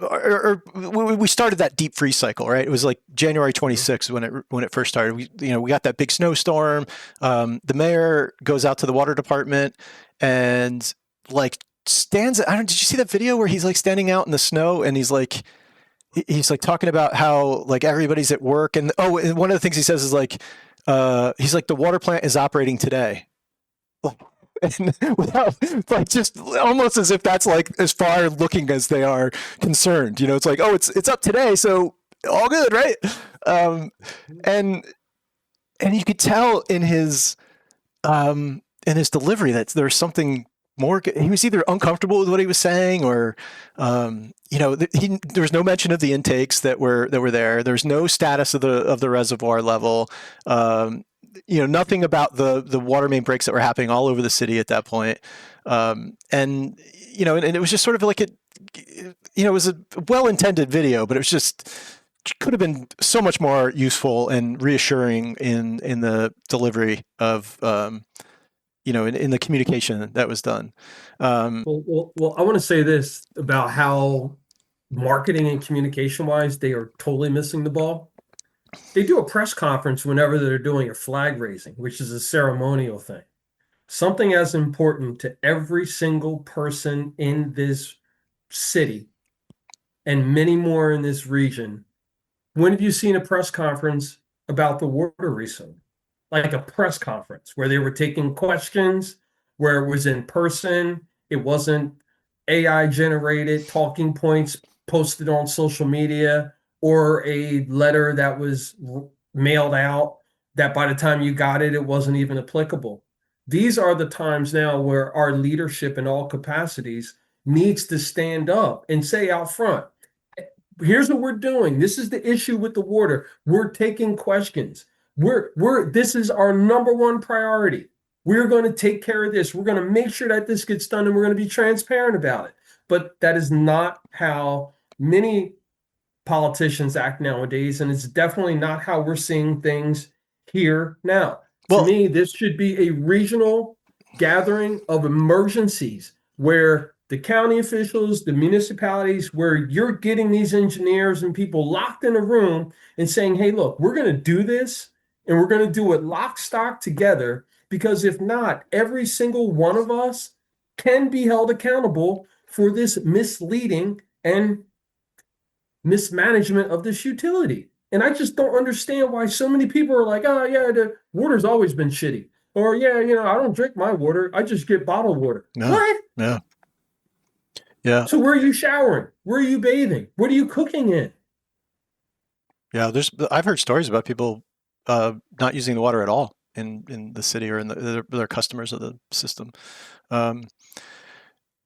Or we started that deep freeze cycle, right? It was like January 26th when it first started. We got that big snowstorm. The mayor goes out to the water department and like stands. Did you see that video where he's like standing out in the snow and he's like talking about how like everybody's at work, and and one of the things he says is like he's like, the water plant is operating today. And without, like, just almost as if that's like as far looking as they are concerned. It's like, it's up today, so all good, right? And you could tell in his delivery that there's something more. He was either uncomfortable with what he was saying, or there was no mention of the intakes that were there. There's no status of the reservoir level. Nothing about the water main breaks that were happening all over the city at that point. And it was just sort of like it was a well-intended video, but it was just could have been so much more useful and reassuring in the delivery of, in the communication that was done. Well, I want to say this about how marketing and communication wise, they are totally missing the ball. They do a press conference whenever they're doing a flag raising, which is a ceremonial thing. Something as important to every single person in this city and many more in this region. When have you seen a press conference about the water recently? Like a press conference where they were taking questions, where it was in person, it wasn't AI generated talking points posted on social media, or a letter that was mailed out that by the time you got it, it wasn't even applicable. These are the times now where our leadership in all capacities needs to stand up and say out front, here's what we're doing. This is the issue with the water. We're taking questions. This is our number one priority. We're going to take care of this. We're going to make sure that this gets done and we're going to be transparent about it. But that is not how many politicians act nowadays, and it's definitely not how we're seeing things here now. To Well, me, this should be a regional gathering of emergencies where the county officials, the municipalities, where you're getting these engineers and people locked in a room and saying, hey, look, we're going to do this and we're going to do it lock, stock together. Because if not, every single one of us can be held accountable for this misleading and mismanagement of this utility. And I just don't understand why so many people are like, oh, yeah, the water's always been shitty. Or, yeah, I don't drink my water. I just get bottled water. no, What? yeah, yeah, So where are you showering? Where are you bathing? What are you cooking in? yeah. I've heard stories about people not using the water at all in the city or in their customers of the system. Um,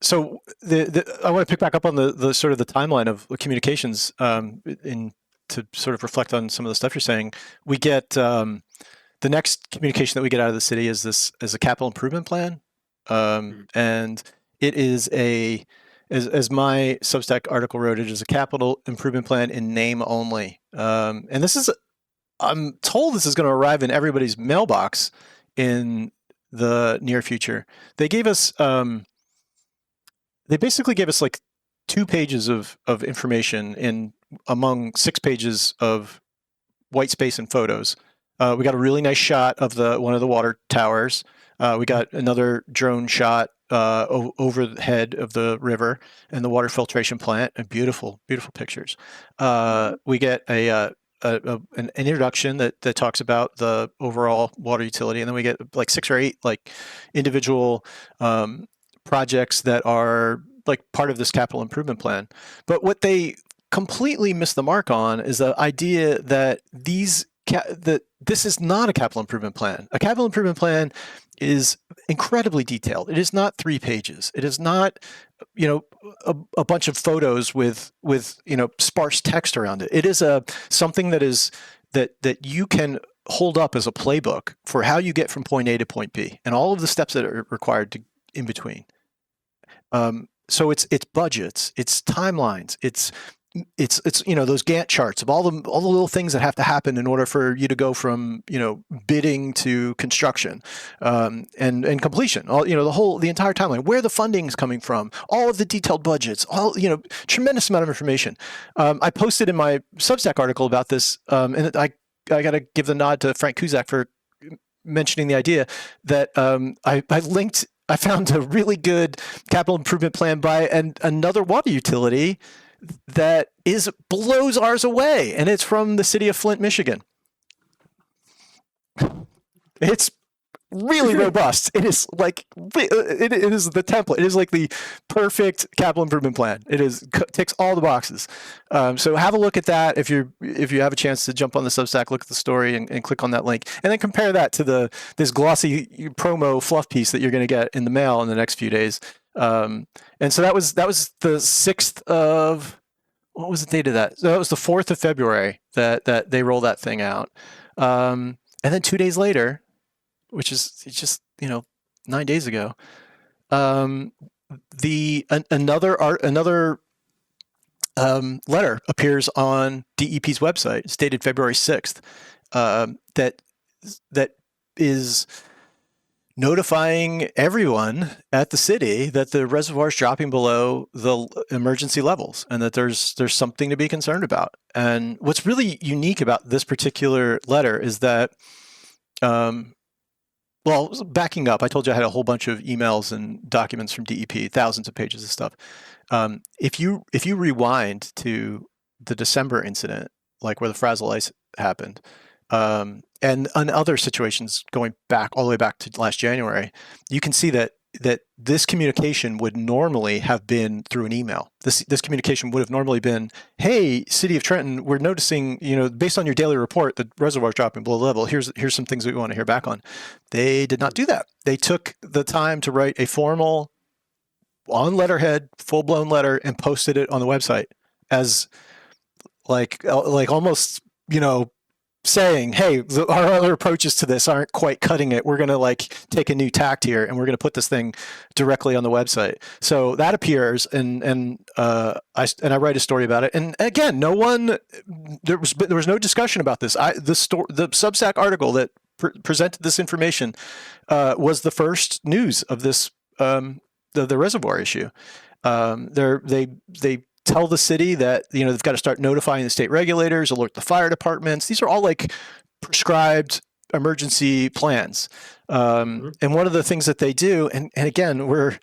so I want to pick back up on the sort of the timeline of communications in to sort of reflect on some of the stuff you're saying. We get the next communication that we get out of the city is a capital improvement plan, and it is as my Substack article wrote, it is a capital improvement plan in name only. And I'm told this is going to arrive in everybody's mailbox in the near future. They gave us they basically gave us like 2 pages of information in among 6 pages of white space and photos. We got a really nice shot of one of the water towers. We got another drone shot over the head of the river and the water filtration plant, and beautiful, beautiful pictures. We get an introduction that talks about the overall water utility, and then we get like 6 or 8 like individual projects that are like part of this capital improvement plan. But what they completely missed the mark on is the idea that that this is not a capital improvement plan. A capital improvement plan is incredibly detailed. It is not 3 pages. It is not, a bunch of photos with sparse text around it. It is something that you can hold up as a playbook for how you get from point A to point B and all of the steps that are required in between. So it's budgets, it's timelines, it's those Gantt charts of all the little things that have to happen in order for you to go from bidding to construction and completion. All the entire timeline, where the funding is coming from, all of the detailed budgets, all tremendous amount of information. I posted in my Substack article about this, and I got to give the nod to Frank Cusack for mentioning the idea that I linked. I found a really good capital improvement plan by another water utility that blows ours away, and it's from the city of Flint, Michigan. It's really robust. It is like it is the template. It is like the perfect capital improvement plan. Ticks all the boxes. So have a look at that if you have a chance to jump on the Substack, look at the story, and click on that link, and then compare that to this glossy promo fluff piece that you're going to get in the mail in the next few days. And so that was the 6th of, what was the date of that? So that was the 4th of February that they rolled that thing out. And then 2 days later, which is just 9 days ago, another letter appears on DEP's website. It's dated February 6th. That is notifying everyone at the city that the reservoir is dropping below the emergency levels and that there's something to be concerned about. And what's really unique about this particular letter is that, well, backing up, I told you I had a whole bunch of emails and documents from DEP, thousands of pages of stuff. If you rewind to the December incident, like where the Frazil ice happened, and in other situations going back all the way back to last January, you can see that this communication would normally have been through an email. This communication would have normally been, hey, City of Trenton, we're noticing, based on your daily report, the reservoir is dropping below level. Here's some things we want to hear back on. They did not do that. They took the time to write a formal, on letterhead, full-blown letter and posted it on the website as like almost, saying, hey, our other approaches to this aren't quite cutting it. We're going to like take a new tact here, and we're going to put this thing directly on the website. So that appears, and I write a story about it. And again, there was no discussion about this. The Substack article that presented this information was the first news of this the Reservoir issue. They tell the city that they've got to start notifying the state regulators, alert the fire departments. These are all like prescribed emergency plans. And one of the things that they do, and again, one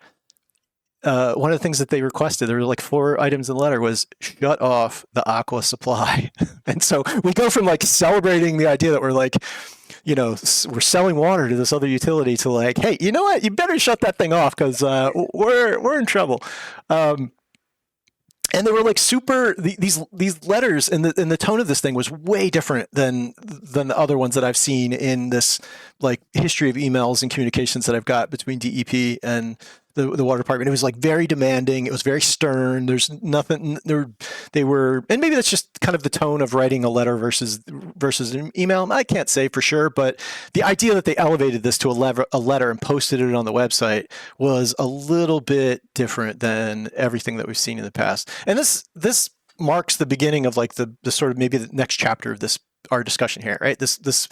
of the things that they requested, there were like 4 items in the letter, was shut off the aqua supply. And so we go from like celebrating the idea that we're like, we're selling water to this other utility to like, hey, you know what? You better shut that thing off because we're in trouble. And they were like these letters, and the tone of this thing was way different than the other ones that I've seen in this like history of emails and communications that I've got between DEP and the water department. It was like very demanding. It was very stern. There's nothing there. They were, and maybe that's just kind of the tone of writing a letter versus an email. I can't say for sure, but the idea that they elevated this to a letter and posted it on the website was a little bit different than everything that we've seen in the past. And this marks the beginning of like the sort of maybe the next chapter of our discussion here, right? This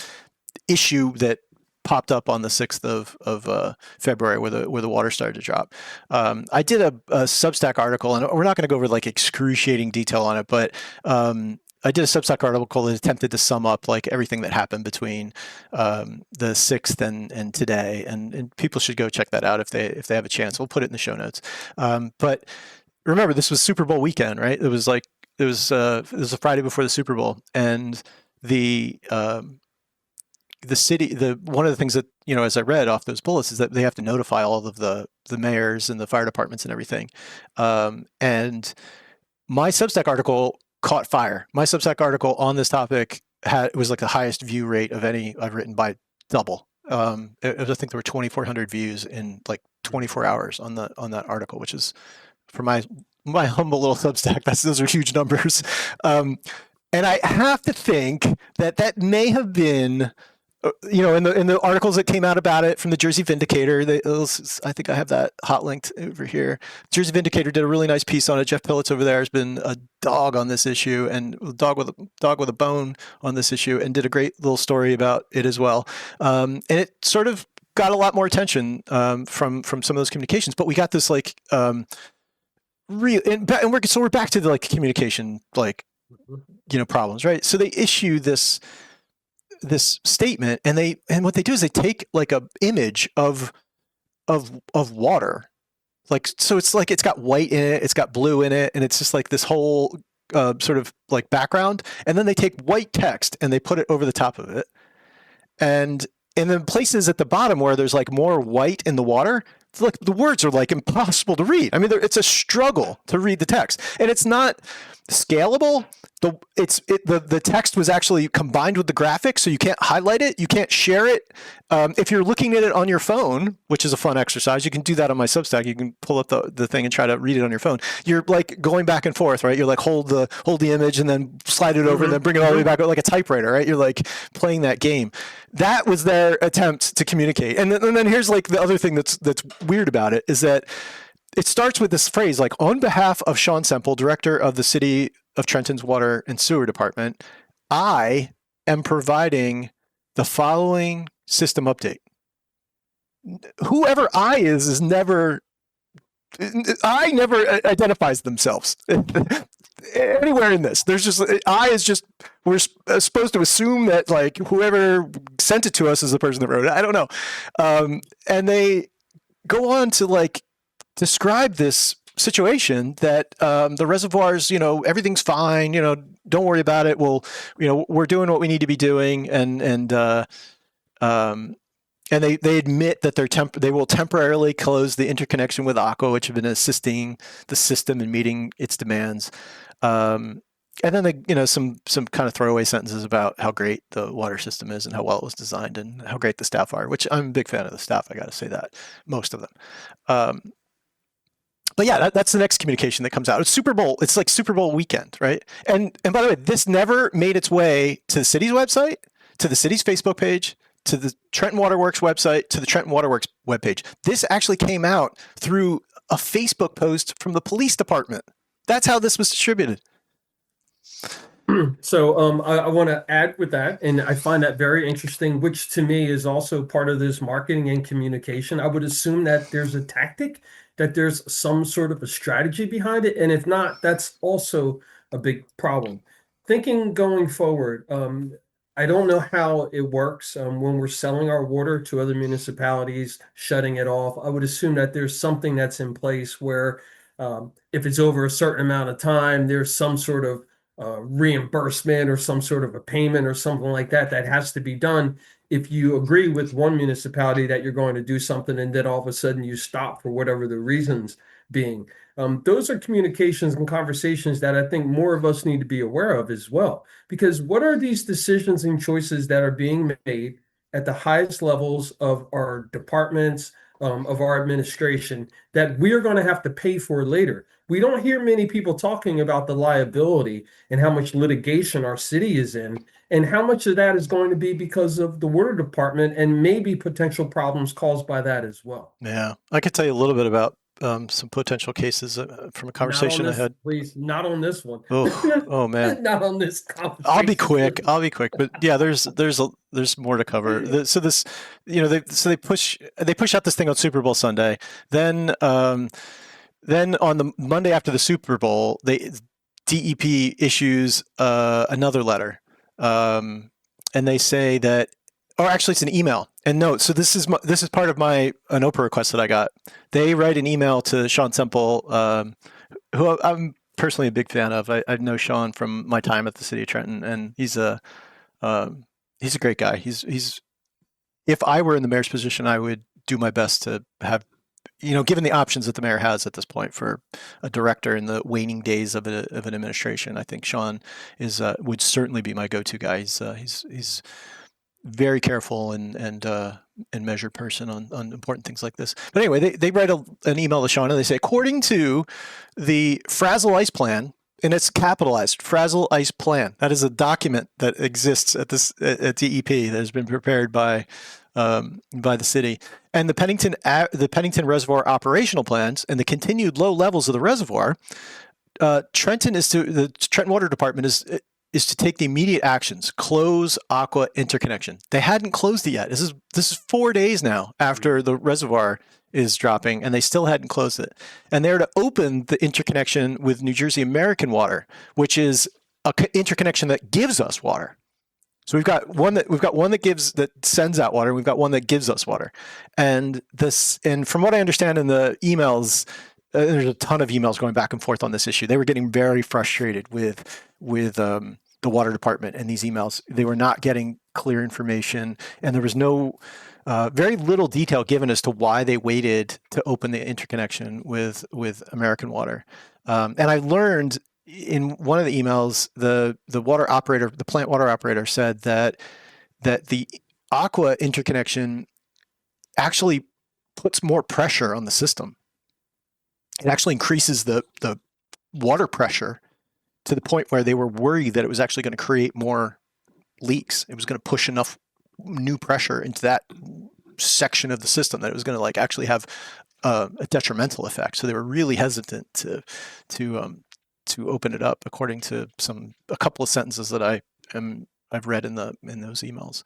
issue that popped up on the 6th of February where the water started to drop. I did a Substack article, and we're not going to go over like excruciating detail on it, but I did a Substack article that attempted to sum up like everything that happened between the 6th and today, and people should go check that out if they have a chance. We'll put it in the show notes. But remember, this was Super Bowl weekend, right? It was a Friday before the Super Bowl, and the city, one of the things that, as I read off those bullets, is that they have to notify all of the mayors and the fire departments and everything. And my Substack article caught fire. My Substack article on this topic was like the highest view rate of any I've written by double. I think there were 2,400 views in like 24 hours on that article, which is, for my humble little Substack, those are huge numbers. And I have to think that may have been, in the articles that came out about it from the Jersey Vindicator, I think I have that hot linked over here. Jersey Vindicator did a really nice piece on it. Jeff Pillitz over there has been a dog on this issue, and a dog with a bone on this issue, and did a great little story about it as well. And it sort of got a lot more attention from some of those communications. But we got this like we're back to the like communication problems, right? So they issue this statement, and what they do is they take like a image of water, like, so it's like it's got white in it, it's got blue in it, and it's just like this whole sort of like background, and then they take white text and they put it over the top of it, and then places at the bottom where there's like more white in the water, like the words are like impossible to read. I mean, it's a struggle to read the text, and it's not scalable. The text was actually combined with the graphics, so you can't highlight it, you can't share it. If you're looking at it on your phone, which is a fun exercise, you can do that on my Substack. You can pull up the thing and try to read it on your phone. You're like going back and forth, right? You're like hold the image and then slide it over and then bring it all the way back like a typewriter, right? You're like playing that game. That was their attempt to communicate. And then here's like the other thing that's weird about it is that it starts with this phrase like, on behalf of Sean Semple, director of the City of Trenton's Water and Sewer Department, I am providing the following system update. Whoever I is never identifies themselves anywhere in this. There's just, I is just, we're supposed to assume that like whoever sent it to us is the person that wrote it. I don't know. And they go on to like describe this situation that the reservoirs, everything's fine, don't worry about it. We're doing what we need to be doing, and they admit that they will temporarily close the interconnection with Aqua, which have been assisting the system in meeting its demands. And then they, some kind of throwaway sentences about how great the water system is and how well it was designed and how great the staff are, which I'm a big fan of the staff. I got to say that, most of them. But yeah, that's the next communication that comes out. It's Super Bowl. It's like Super Bowl weekend, right? And by the way, this never made its way to the city's website, to the city's Facebook page, to the Trenton Waterworks website, to the Trenton Waterworks webpage. This actually came out through a Facebook post from the police department. That's how this was distributed. So I want to add with that, and I find that very interesting, which to me is also part of this marketing and communication. I would assume that there's a tactic, that there's some sort of a strategy behind it, and if not, that's also a big problem. Thinking going forward, I don't know how it works when we're selling our water to other municipalities, shutting it off. I would assume that there's something that's in place where if it's over a certain amount of time, there's some sort of reimbursement or some sort of a payment or something like that that has to be done if you agree with one municipality that you're going to do something and then all of a sudden you stop for whatever the reasons being. Those are communications and conversations that I think more of us need to be aware of as well. Because what are these decisions and choices that are being made at the highest levels of our departments, of our administration, that we're going to have to pay for later? We don't hear many people talking about the liability and how much litigation our city is in, and how much of that is going to be because of the water department and maybe potential problems caused by that as well. Yeah, I could tell you a little bit about some potential cases from a Not on conversation I this, had. please, not on this one. Oh man. Not on this I'll be conversation, quick. please. I'll be quick. But yeah, there's more to cover. So this, they push out this thing on Super Bowl Sunday. Then on the Monday after the Super Bowl, DEP issues another letter, and they say that, or actually it's an email. And no, so this is part of an OPA request that I got. They write an email to Sean Semple, who I'm personally a big fan of. I know Sean from my time at the city of Trenton, and he's a great guy. He's if I were in the mayor's position, I would do my best to have, given the options that the mayor has at this point for a director in the waning days of an administration, I think Sean would certainly be my go-to guy. He's very careful and measured person on important things like this. But anyway, they write an email to Sean and they say, according to the Frazil Ice Plan, and it's capitalized, Frazil Ice Plan. That is a document that exists at DEP that has been prepared by the city, and the Pennington Reservoir operational plans and the continued low levels of the reservoir. The Trenton Water Department is to take the immediate actions, close aqua interconnection. They hadn't closed it yet. This is 4 days now after the reservoir is dropping, and they still hadn't closed it. And they're to open the interconnection with New Jersey American Water, which is an interconnection that gives us water. So we've got one that sends out water, and we've got one that gives us water. And from what I understand in the emails, there's a ton of emails going back and forth on this issue. They were getting very frustrated with the water department and these emails. They were not getting clear information, and there was very little detail given as to why they waited to open the interconnection with American Water. And I learned in one of the emails, the plant water operator said that the aqua interconnection actually puts more pressure on the system. It actually increases the water pressure to the point where they were worried that it was actually going to create more leaks. It was going to push enough new pressure into that section of the system that it was going to actually have a detrimental effect. So they were really hesitant to open it up, according to a couple of sentences that I've read in those emails.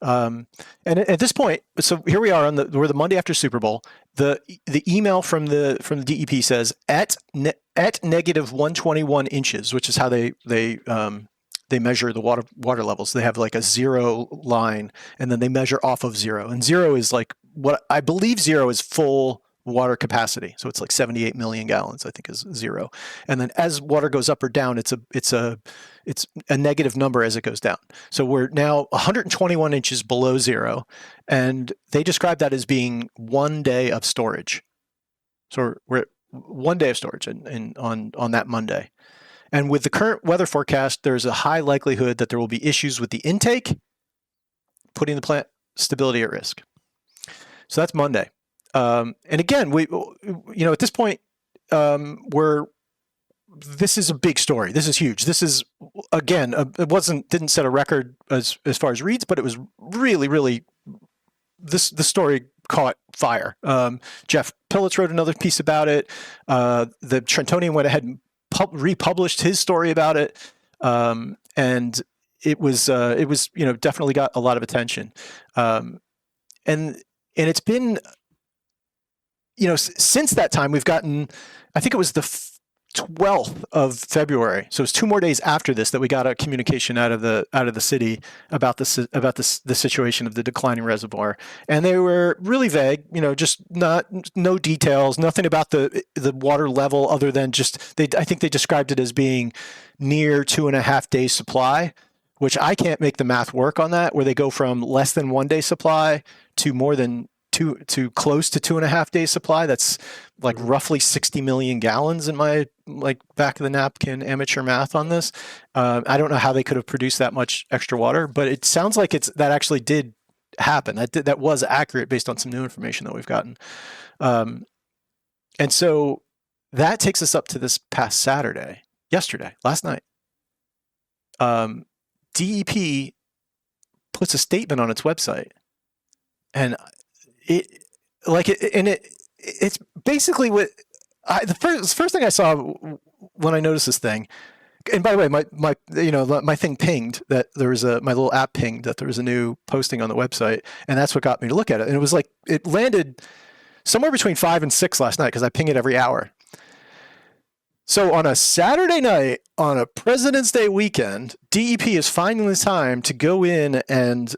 And at this point, so here we are we're the Monday after Super Bowl. The email from the DEP says at negative 121 inches, which is how they measure the water levels. They have a zero line, and then they measure off of zero. And zero is what I believe zero is full water capacity. So it's 78 million gallons, I think, is zero. And then as water goes up or down, it's a negative number as it goes down. So we're now 121 inches below zero, and they describe that as being 1 day of storage. So we're at 1 day of storage on that Monday. And with the current weather forecast, there's a high likelihood that there will be issues with the intake, putting the plant stability at risk. So that's Monday. And again, at this point, were this is a big story. This is huge. This is again, didn't set a record as far as reads, but it was really the story caught fire. Jeff Pillitz wrote another piece about it. The Trentonian went ahead and republished his story about it, and it was definitely got a lot of attention. And it's been since that time we've gotten, I think it was the 12th of February. So it's 2 more days after this that we got a communication out of the city about the situation of the declining reservoir, and they were really vague. Just no details, nothing about the water level other than just I think they described it as being near 2.5 days supply, which I can't make the math work on that. Where they go from less than 1 day supply to more than to close to 2.5 days supply. That's like roughly 60 million gallons in my back of the napkin amateur math on this. I don't know how they could have produced that much extra water, but it sounds like that actually did happen. That was accurate based on some new information that we've gotten. And so that takes us up to this past Saturday, last night. DEP puts a statement on its website, and it's basically what the first thing I saw when I noticed this thing. And by the way, my thing pinged that there was my little app pinged that there was a new posting on the website, and that's what got me to look at it. And it was like it landed somewhere between 5 and 6 last night because I ping it every hour. So on a Saturday night, on a President's Day weekend, DEP is finding the time to go in and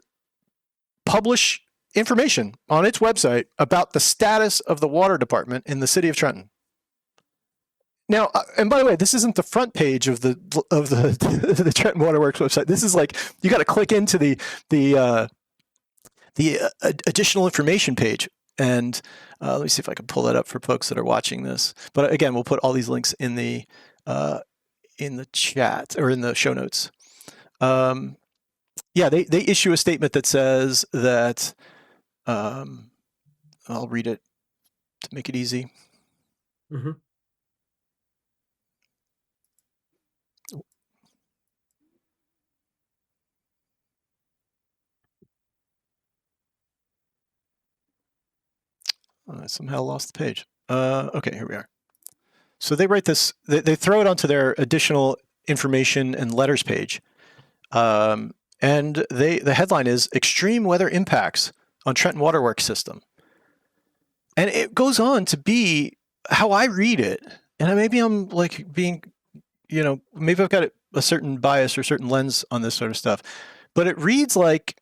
publish information on its website about the status of the water department in the city of Trenton. Now, and by the way, this isn't the front page of the the Trenton Waterworks website. This is like you got to click into the additional information page. And let me see if I can pull that up for folks that are watching this. But again, we'll put all these links in the chat or in the show notes. Yeah, they issue a statement that says that I'll read it to make it easy. Mm-hmm. I somehow lost the page. Okay, here we are. So they write this, they throw it onto their additional information and letters page. And the headline is Extreme Weather Impacts on Trenton Waterworks System. And it goes on to be how I read it. And maybe I'm like being, maybe I've got a certain bias or certain lens on this sort of stuff. But it reads like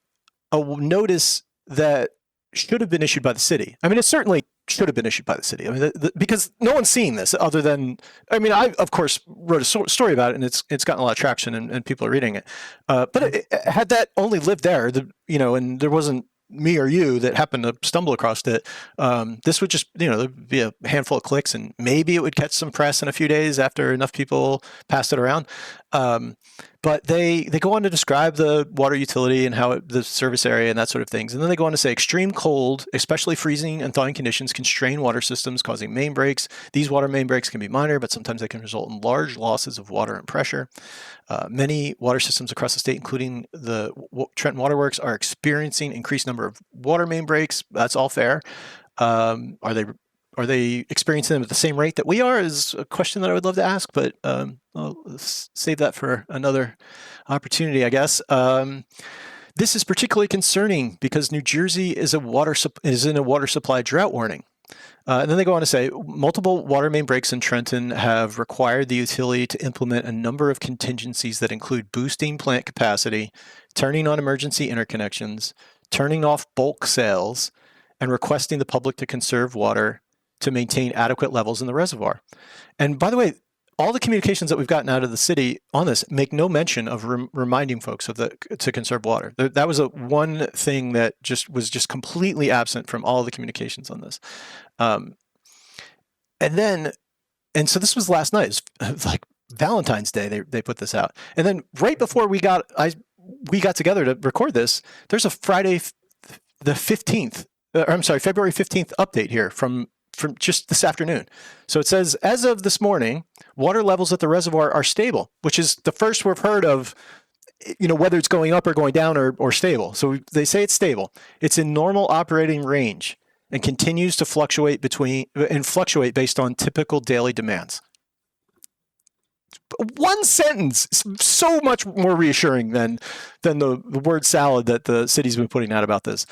a notice that should have been issued by the city. I mean, it certainly should have been issued by the city. I mean, because no one's seeing this other than, I of course wrote a story about it, and it's gotten a lot of traction and people are reading it. But had that only lived there, and there wasn't me or you that happened to stumble across it, this would just, there'd be a handful of clicks and maybe it would catch some press in a few days after enough people passed it around. But they go on to describe the water utility and how the service area and that sort of things. And then they go on to say extreme cold, especially freezing and thawing conditions, can strain water systems, causing main breaks. These water main breaks can be minor, but sometimes they can result in large losses of water and pressure. Many water systems across the state, including the Trenton Waterworks, are experiencing increased number of water main breaks. That's all fair. Are they experiencing them at the same rate that we are is a question that I would love to ask, but I'll save that for another opportunity, I guess. This is particularly concerning because New Jersey is in a water supply drought warning. And then they go on to say, multiple water main breaks in Trenton have required the utility to implement a number of contingencies that include boosting plant capacity, turning on emergency interconnections, turning off bulk sales, and requesting the public to conserve water to maintain adequate levels in the reservoir. And by the way, all the communications that we've gotten out of the city on this make no mention of reminding folks to conserve water. That was one thing that was completely absent from all the communications on this. And so this was last night. It was like Valentine's Day. They put this out, and then right before we got together to record this, there's a February 15th update here from from just this afternoon. So it says, as of this morning, water levels at the reservoir are stable, which is the first we've heard of, whether it's going up or going down or stable. So they say it's stable. It's in normal operating range and continues to fluctuate based on typical daily demands. One sentence, so much more reassuring than the word salad that the city's been putting out about this.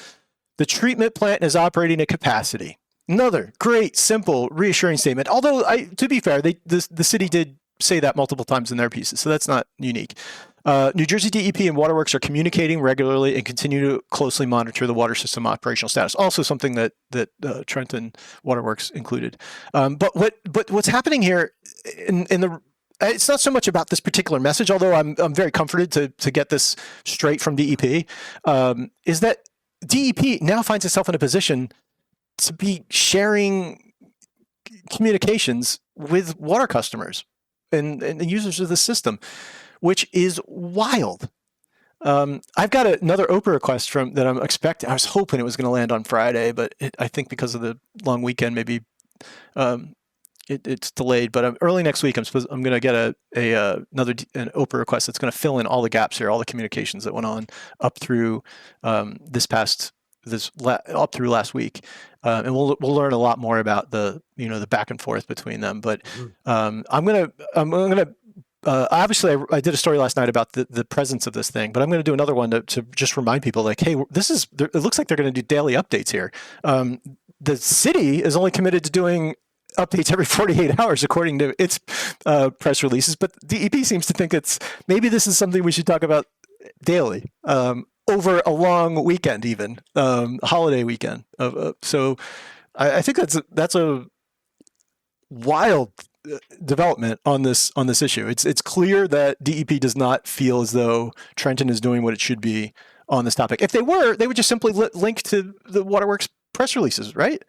The treatment plant is operating at capacity. Another great, simple, reassuring statement. Although, to be fair, the city did say that multiple times in their pieces, so that's not unique. New Jersey DEP and Waterworks are communicating regularly and continue to closely monitor the water system operational status. Also, something that Trenton Waterworks included. But what's happening here it's not so much about this particular message, although I'm very comforted to get this straight from DEP, is that DEP now finds itself in a position to be sharing communications with water customers and users of the system, which is wild. I've got another Oprah request that I'm expecting. I was hoping it was going to land on Friday, but I think because of the long weekend, maybe it's delayed. But early next week, I'm going to get an Oprah request that's going to fill in all the gaps here, all the communications that went on up through up through last week, and we'll learn a lot more about the back and forth between them. But I'm gonna obviously I did a story last night about the presence of this thing, but I'm going to do another one to just remind people, like, hey, it looks like they're going to do daily updates here. The city is only committed to doing updates every 48 hours according to its press releases, but DEP seems to think maybe this is something we should talk about daily, over a long weekend, even holiday weekend. So I think that's a wild development on this issue. It's clear that DEP does not feel as though Trenton is doing what it should be on this topic. If they were, they would just simply link to the Waterworks press releases, right?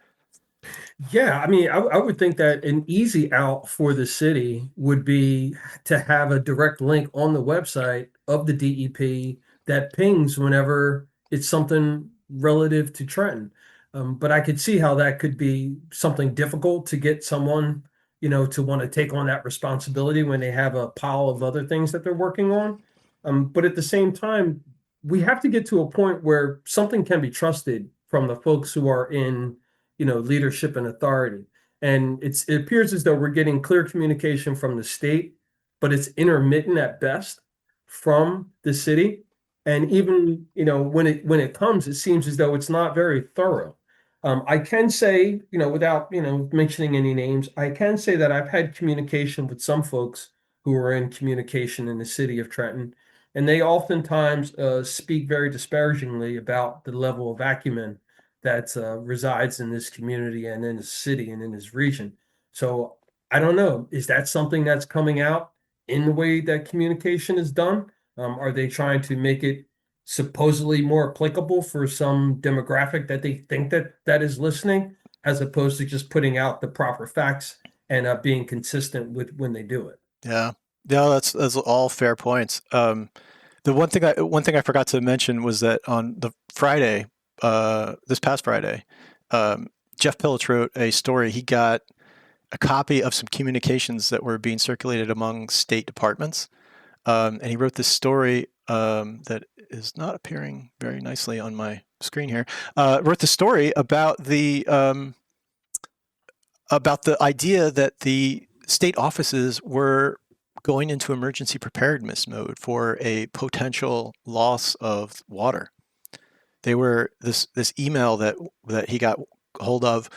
Yeah, I mean, I would think that an easy out for the city would be to have a direct link on the website of the DEP that pings whenever it's something relative to Trenton. But I could see how that could be something difficult to get someone, to want to take on that responsibility when they have a pile of other things that they're working on. But at the same time, we have to get to a point where something can be trusted from the folks who are in leadership and authority. And it appears as though we're getting clear communication from the state, but it's intermittent at best from the city. And even, when it comes, it seems as though it's not very thorough. I can say, without, mentioning any names, I can say that I've had communication with some folks who are in communication in the city of Trenton, and they oftentimes speak very disparagingly about the level of acumen that resides in this community and in the city and in this region. So I don't know, is that something that's coming out in the way that communication is done? Are they trying to make it supposedly more applicable for some demographic that they think that is listening, as opposed to just putting out the proper facts and being consistent with when they do it? Yeah, that's all fair points. The one thing I forgot to mention was that on the Friday, this past Friday, Jeff Pillich wrote a story. He got a copy of some communications that were being circulated among state departments, and he wrote this story that is not appearing very nicely on my screen here. Wrote the story about the idea that the state offices were going into emergency preparedness mode for a potential loss of water. They were this email that he got hold of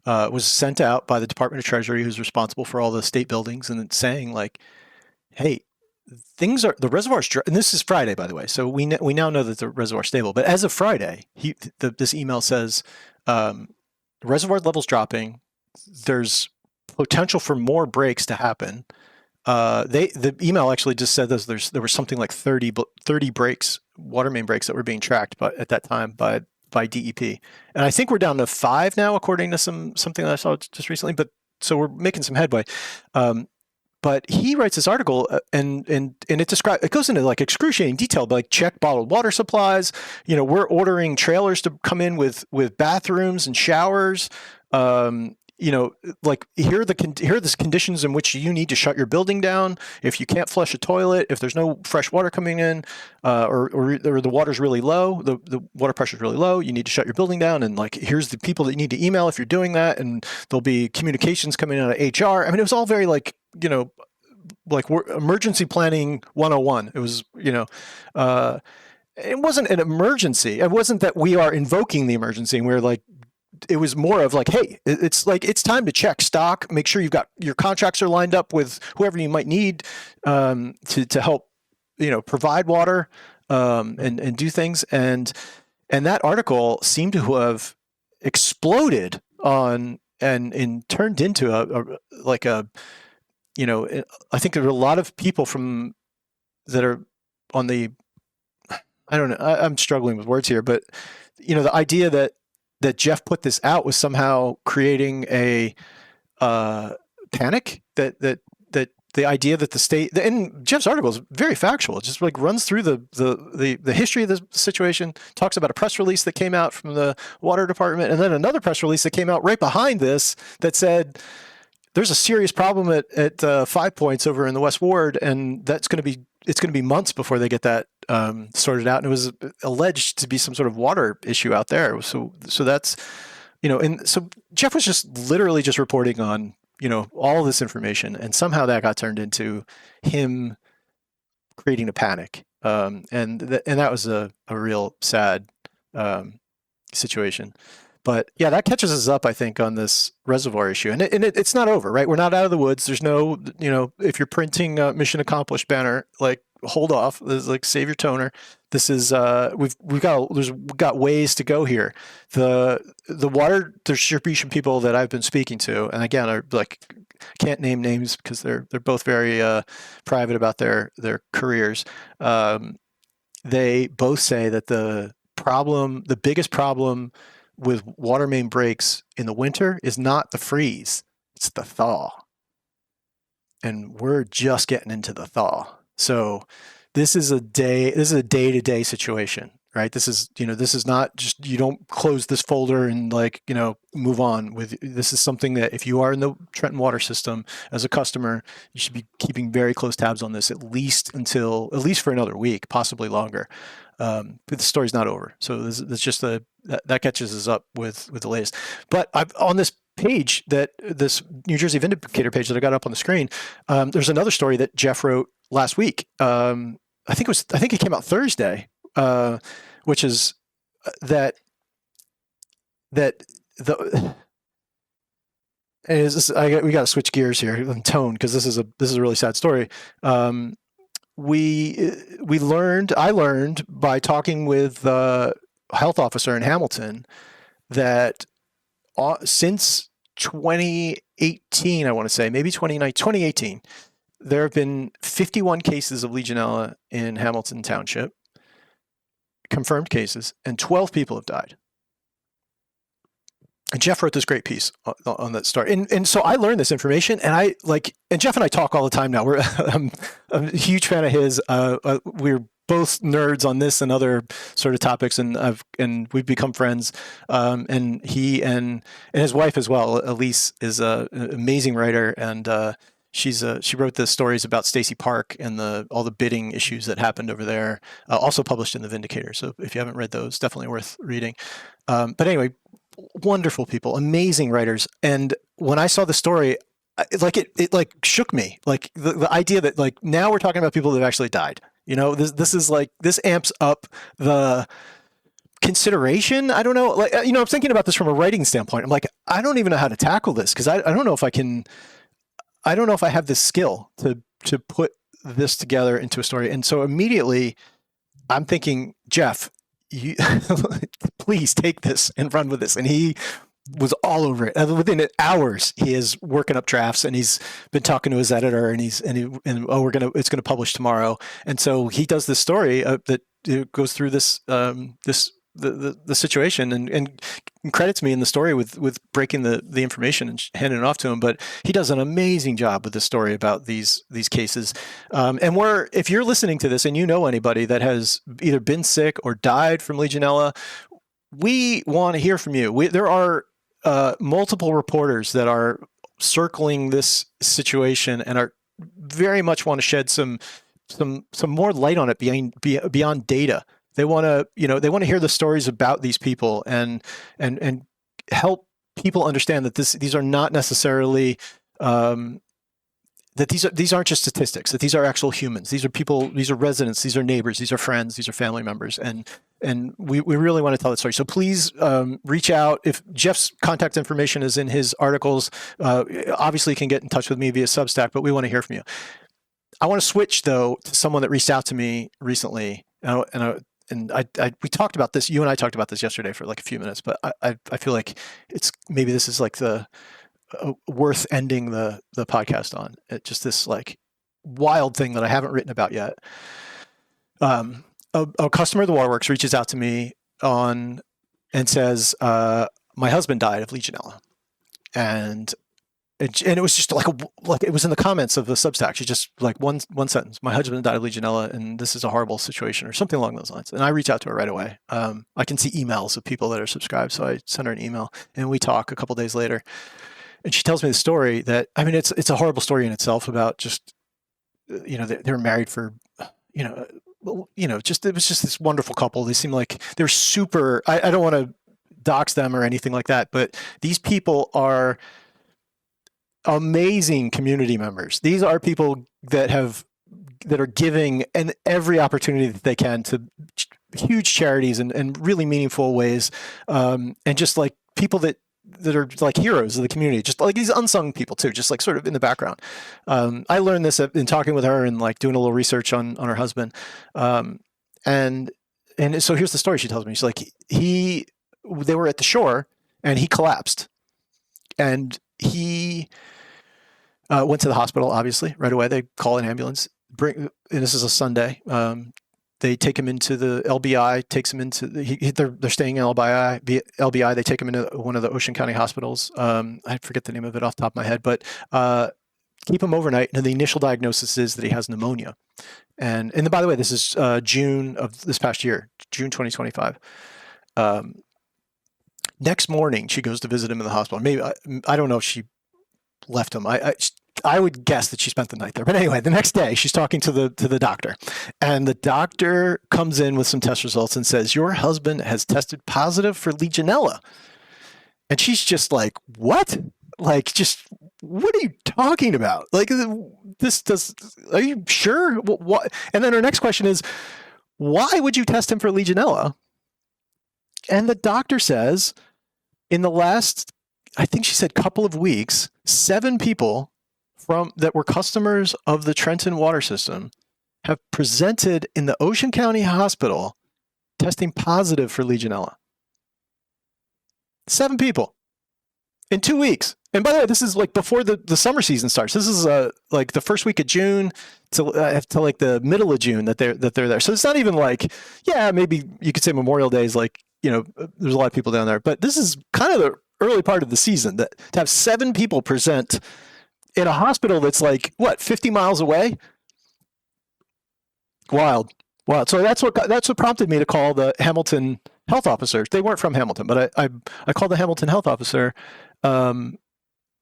was sent out by the Department of Treasury, who's responsible for all the state buildings, and it's saying, like, hey, the reservoir's dry. And this is Friday, by the way, so we now know that the reservoir's stable. But as of Friday, this email says reservoir levels dropping. There's potential for more breaks to happen. The email actually just said there was something like 30 breaks, water main breaks, that were being tracked at that time by DEP, and I think we're down to 5 now, according to something that I saw just recently. But so we're making some headway. But he writes this article, and it goes into like excruciating detail, like check bottled water supplies. We're ordering trailers to come in with bathrooms and showers. like here are the conditions in which you need to shut your building down. If you can't flush a toilet, if there's no fresh water coming in, or the water's really low, the water pressure is really low, you need to shut your building down. And like, here's the people that you need to email if you're doing that. And there'll be communications coming out of HR. I mean, it was all very like, like emergency planning 101. It was, it wasn't an emergency. It wasn't that we are invoking the emergency and we're like, it was more of like, hey, it's like, it's time to check stock, make sure you've got your contracts are lined up with whoever you might need to help, provide water and do things. And that article seemed to have exploded on and turned into I think there were a lot of people that are on the, I don't know, I'm struggling with words here, but the idea that Jeff put this out was somehow creating a panic, that the idea that the state, and Jeff's article is very factual. It just like runs through the history of the situation, talks about a press release that came out from the water department, and then another press release that came out right behind this that said there's a serious problem at 5 Points over in the West Ward, and it's going to be months before they get that sorted out. And it was alleged to be some sort of water issue out there. So that's, and so Jeff was just literally just reporting on, all this information, and somehow that got turned into him creating a panic. And that was a real sad situation. But yeah, that catches us up, I think, on this reservoir issue. And it's not over, right? We're not out of the woods. There's no, if you're printing a mission accomplished banner, like, hold off. There's like, save your toner. This is we've got ways to go here. The water distribution people that I've been speaking to, and again, are like, can't name names because they're both very private about their careers. They both say that the biggest problem with water main breaks in the winter is not the freeze, it's the thaw. And we're just getting into the thaw. So this is a day-to-day situation, right? This is not just, you don't close this folder and like, move on with. This is something that if you are in the Trenton water system as a customer, you should be keeping very close tabs on this, at least for another week, possibly longer. But the story's not over. So that's just that catches us up with the latest. But on this page, this New Jersey Vindicator page that I got up on the screen, there's another story that Jeff wrote last week. I think it came out Thursday, which is that the. We got to switch gears here on tone, because this is a really sad story. I learned by talking with the health officer in Hamilton that since 2018, I want to say, maybe 2018, there have been 51 cases of Legionella in Hamilton Township, confirmed cases, and 12 people have died. And Jeff wrote this great piece on that story. And so I learned this information, and and Jeff and I talk all the time now. I'm a huge fan of his. We're both nerds on this and other sort of topics, and we've become friends. And he and his wife as well, Elise, is an amazing writer, and she wrote the stories about Stacey Park and all the bidding issues that happened over there. Also published in the Vindicator. So if you haven't read those, definitely worth reading. But anyway, wonderful people, amazing writers. And when I saw the story, it shook me. Like the idea that like now we're talking about people that have actually died. This is like, this amps up the consideration. I don't know. Like, I'm thinking about this from a writing standpoint. I'm like, I don't even know how to tackle this, because I don't know if I can. I don't know if I have the skill to put this together into a story. And so immediately I'm thinking, Jeff, you please take this and run with this. And he was all over it. Within hours, he is working up drafts, and he's been talking to his editor, and it's gonna publish tomorrow. And so he does this story that goes through this the situation, and credits me in the story with breaking the information and handing it off to him. But he does an amazing job with this story about these cases. And if you're listening to this and you know anybody that has either been sick or died from Legionella, we want to hear from you. There are multiple reporters that are circling this situation and are very much want to shed some more light on it beyond data. They want to, they want to hear the stories about these people and help people understand that these are not necessarily that these aren't just statistics, that these are actual humans. These are people, these are residents, these are neighbors, these are friends, these are family members. And we really want to tell that story. So please reach out. If Jeff's contact information is in his articles, obviously you can get in touch with me via Substack, but we want to hear from you. I want to switch though to someone that reached out to me recently. We talked about this, you and I talked about this yesterday for like a few minutes, but I feel like maybe this is like the worth ending the podcast on. Just this like wild thing that I haven't written about yet. A customer of the Waterworks reaches out to me and says, my husband died of Legionella. And it was just like it was in the comments of the Substack. She just like one sentence, my husband died of Legionella and this is a horrible situation, or something along those lines. And I reach out to her right away. I can see emails of people that are subscribed. So I send her an email and we talk a couple days later. And she tells me the story that, I mean, it's a horrible story in itself about just, they were married for, just, it was just this wonderful couple. They seem like they're super, I don't want to dox them or anything like that, but these people are amazing community members. These are people that are giving in every opportunity that they can to huge charities and really meaningful ways. And just like people that are like heroes of the community, just like these unsung people too, just like sort of in the background. I learned this in talking with her and like doing a little research on her husband. And so here's the story she tells me. She's like, they were at the shore and he collapsed and he went to the hospital, obviously, right away. They call an ambulance, and this is a Sunday. They take him into the LBI, takes him into they're staying in LBI. They take him into one of the Ocean County hospitals. I forget the name of it off the top of my head, but keep him overnight. And the initial diagnosis is that he has pneumonia. And by the way, this is June of this past year, June 2025. Next morning, she goes to visit him in the hospital. Maybe I don't know if she left him. I would guess that she spent the night there. But anyway, the next day she's talking to the doctor, and the doctor comes in with some test results and says, your husband has tested positive for Legionella. And she's just like, what? Like, just, what are you talking about? Like, are you sure? What? And then her next question is, why would you test him for Legionella? And the doctor says, in the last, I think she said couple of weeks, 7 people that were customers of the Trenton water system have presented in the Ocean County Hospital testing positive for Legionella. 7 people in 2 weeks. And by the way, this is like before the summer season starts. This is like the first week of June to like the middle of June that they're there. So it's not even like, yeah, maybe you could say Memorial Day is like, there's a lot of people down there, but this is kind of the early part of the season to have 7 people present in a hospital that's like, what, 50 miles away? Wild. So that's what prompted me to call the Hamilton health officer. They weren't from Hamilton, but I called the Hamilton health officer, and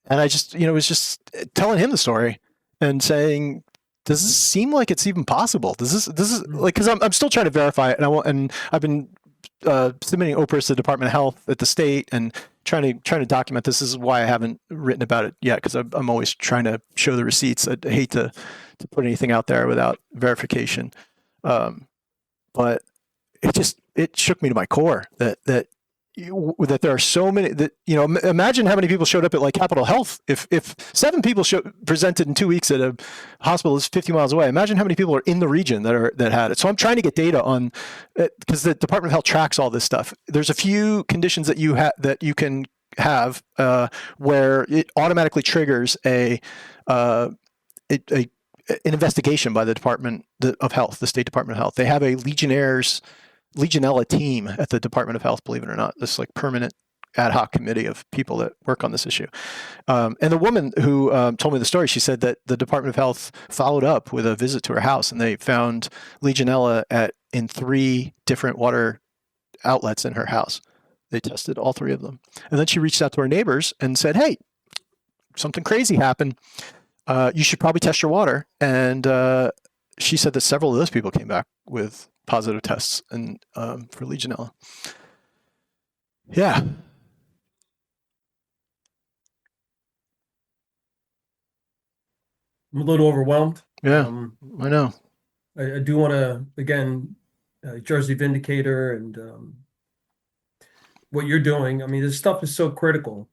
I just, was just telling him the story and saying, does this seem like it's even possible? This is like, because I'm still trying to verify it, and I've been submitting OPRS to the Department of Health at the state and trying to document this. This is why I haven't written about it yet, because I'm always trying to show the receipts. I hate to put anything out there without verification. But it shook me to my core that there are so many that, imagine how many people showed up at like Capitol Health. If 7 people presented in 2 weeks at a hospital that's 50 miles away, imagine how many people are in the region that had it. So I'm trying to get data on it, because the Department of Health tracks all this stuff. There's a few conditions that you can have where it automatically triggers an investigation by the Department of Health, the State Department of Health. They have a Legionella team at the Department of Health, believe it or not, this like permanent ad hoc committee of people that work on this issue. And the woman who told me the story, she said that the Department of Health followed up with a visit to her house, and they found Legionella in 3 different water outlets in her house. they tested all three of them. And then she reached out to her neighbors and said, "Hey, something crazy happened. You should probably test your water." And she said that several of those people came back with positive tests and for Legionella. Yeah. I'm a little overwhelmed. Yeah, I know. I do want to, again, Jersey Vindicator and what you're doing. I mean, this stuff is so critical.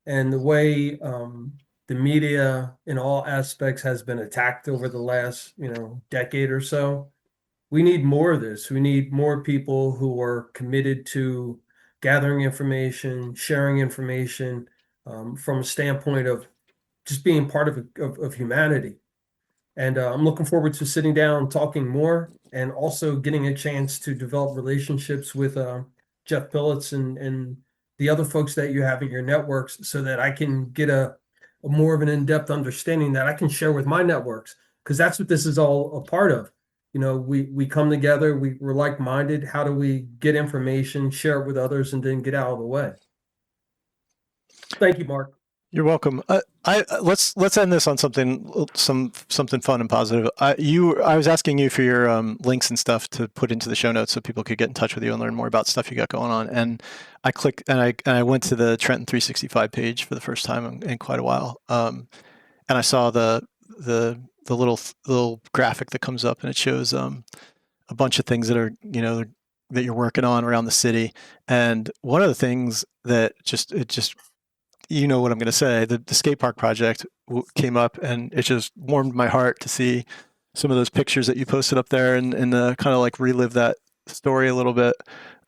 And the way the media in all aspects has been attacked over the last, decade or so, we need more of this. We need more people who are committed to gathering information, sharing information from a standpoint of just being part of humanity. And I'm looking forward to sitting down, talking more, and also getting a chance to develop relationships with Jeff Billets and the other folks that you have in your networks so that I can get a more of an in-depth understanding that I can share with my networks, because that's what this is all a part of. We come together, we're like-minded. How do we get information, share it with others, and then get out of the way? Thank you, Mark. You're welcome. Let's end this on something fun and positive. I was asking you for your links and stuff to put into the show notes so people could get in touch with you and learn more about stuff you got going on. And I clicked and I went to the Trenton 365 page for the first time in quite a while. And I saw the little graphic that comes up and it shows a bunch of things that are that you're working on around the city. And one of the things that just what I'm going to say, the skate park project came up and it just warmed my heart to see some of those pictures that you posted up there and kind of like relive that story a little bit.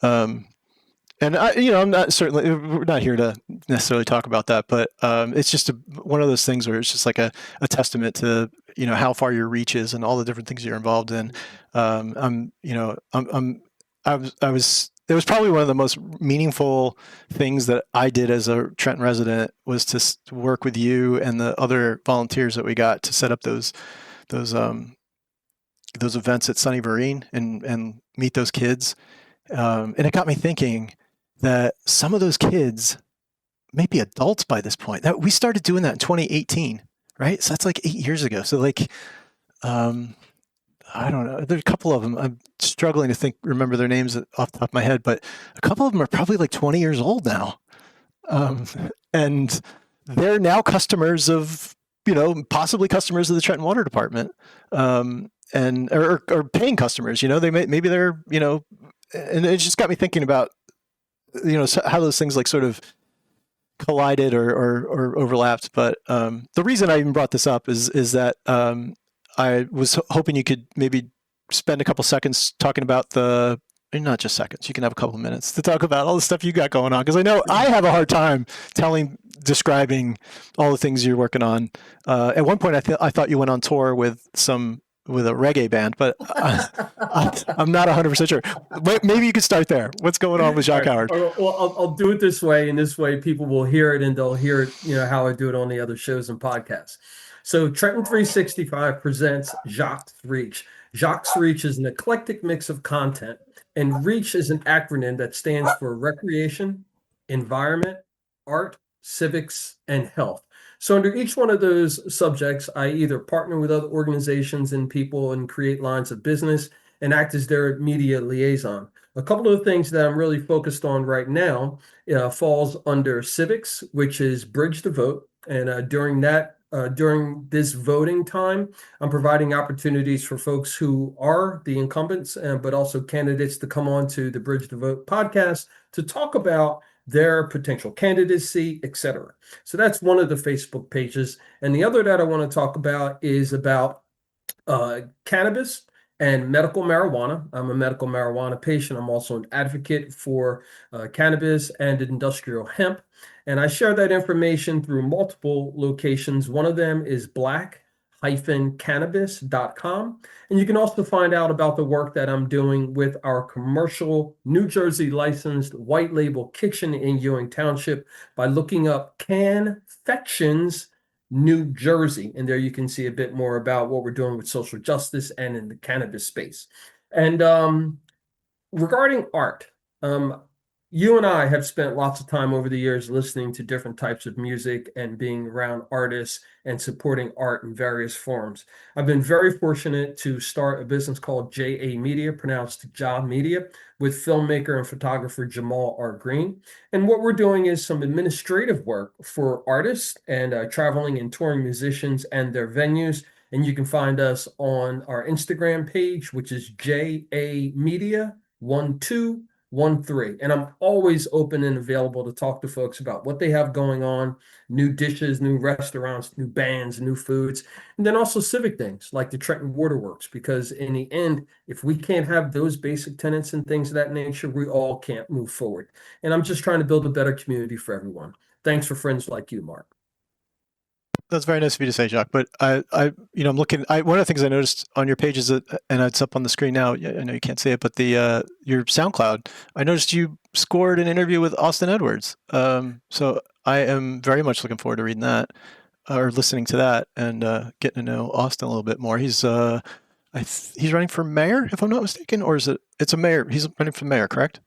And I'm not certainly, we're not here to necessarily talk about that, but it's just one of those things where it's just like a testament to, how far your reach is and all the different things you're involved in. It was probably one of the most meaningful things that I did as a Trenton resident was to work with you and the other volunteers that we got to set up those events at Sunny Vereen and meet those kids. And it got me thinking that some of those kids may be adults by this point. That we started doing that in 2018, right? So that's like 8 years ago. So like, I don't know. There's a couple of them. I'm struggling to remember their names off the top of my head, but a couple of them are probably like 20 years old now. And they're now customers of, possibly customers of the Trenton Water Department, and or paying customers. Maybe they're, and it just got me thinking about, how those things like sort of collided or overlapped. But the reason I even brought this up is that I was hoping you could maybe spend a couple seconds talking about not just seconds, you can have a couple of minutes to talk about all the stuff you got going on. Because I know I have a hard time describing all the things you're working on. At one point, I thought you went on tour with a reggae band, but I'm not 100% sure. Maybe you could start there. What's going on with Jacque Howard? Well, I'll do it this way, and this way people will hear it, and they'll hear it, how I do it on the other shows and podcasts. So Trenton 365 presents Jacque's Reach. Jacque's Reach is an eclectic mix of content, and REACH is an acronym that stands for recreation, environment, art, civics, and health. So under each one of those subjects, I either partner with other organizations and people and create lines of business and act as their media liaison. A couple of things that I'm really focused on right now falls under civics, which is Bridge the Vote. And during this voting time, I'm providing opportunities for folks who are the incumbents, but also candidates to come on to the Bridge the Vote podcast to talk about their potential candidacy, et cetera. So that's one of the Facebook pages. And the other that I want to talk about is about cannabis and medical marijuana. I'm a medical marijuana patient. I'm also an advocate for cannabis and industrial hemp. And I share that information through multiple locations. One of them is black-cannabis.com. And you can also find out about the work that I'm doing with our commercial New Jersey licensed white label kitchen in Ewing Township by looking up Canfections New Jersey. And there you can see a bit more about what we're doing with social justice and in the cannabis space. And regarding art, you and I have spent lots of time over the years listening to different types of music and being around artists and supporting art in various forms. I've been very fortunate to start a business called JA Media, pronounced Ja Media, with filmmaker and photographer Jamal R. Green. And what we're doing is some administrative work for artists and traveling and touring musicians and their venues. And you can find us on our Instagram page, which is JA Media 1213. And I'm always open and available to talk to folks about what they have going on, new dishes, new restaurants, new bands, new foods, and then also civic things like the Trenton Waterworks. Because in the end, if we can't have those basic tenets and things of that nature, we all can't move forward. And I'm just trying to build a better community for everyone. Thanks for friends like you, Mark. That's very nice of you to say, Jacque. But I'm looking. One of the things I noticed on your page is that, and it's up on the screen now. I know you can't see it, but the your SoundCloud. I noticed you scored an interview with Austin Edwards. So I am very much looking forward to reading that or listening to that and getting to know Austin a little bit more. He's running for mayor, if I'm not mistaken, or is it? It's a mayor. He's running for mayor, correct?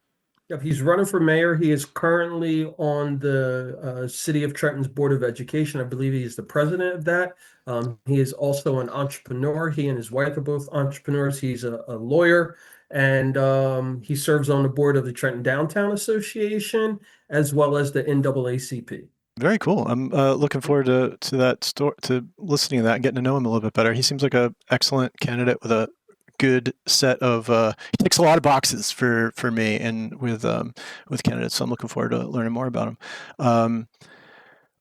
Yep, he's running for mayor. He is currently on the City of Trenton's Board of Education. I believe he is the president of that. He is also an entrepreneur. He and his wife are both entrepreneurs. He's a lawyer, and he serves on the board of the Trenton Downtown Association as well as the NAACP. Very cool. I'm looking forward to that story, to listening to that and getting to know him a little bit better. He seems like a excellent candidate with a good set of. He ticks a lot of boxes for me and with candidates. So I'm looking forward to learning more about him.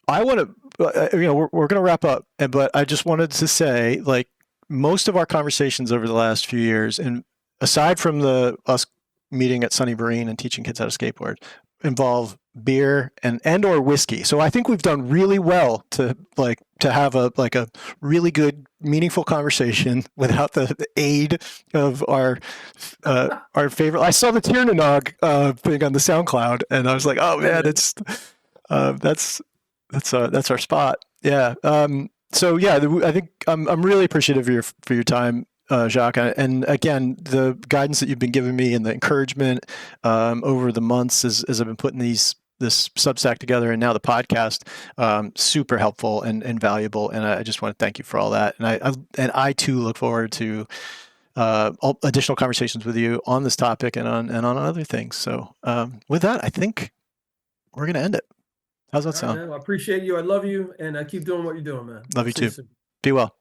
I want to, we're going to wrap up, but I just wanted to say, like, most of our conversations over the last few years, and aside from the us meeting at Sunny Marine and teaching kids how to skateboard, involve beer and or whiskey. So I think we've done really well to have a really good, meaningful conversation without the aid of our favorite. I saw the Tiernanog thing on the SoundCloud, and I was like, oh man, it's that's our spot. Yeah. So yeah, I think I'm really appreciative for your time, Jacque, and again, the guidance that you've been giving me and the encouragement over the months as I've been putting this Substack together and now the podcast, super helpful and valuable. And I just want to thank you for all that. And I too look forward to additional conversations with you on this topic and on other things. So with that, I think we're going to end it. How's that sound? Man, I appreciate you. I love you, and keep doing what you're doing, man. Love you too. Be well.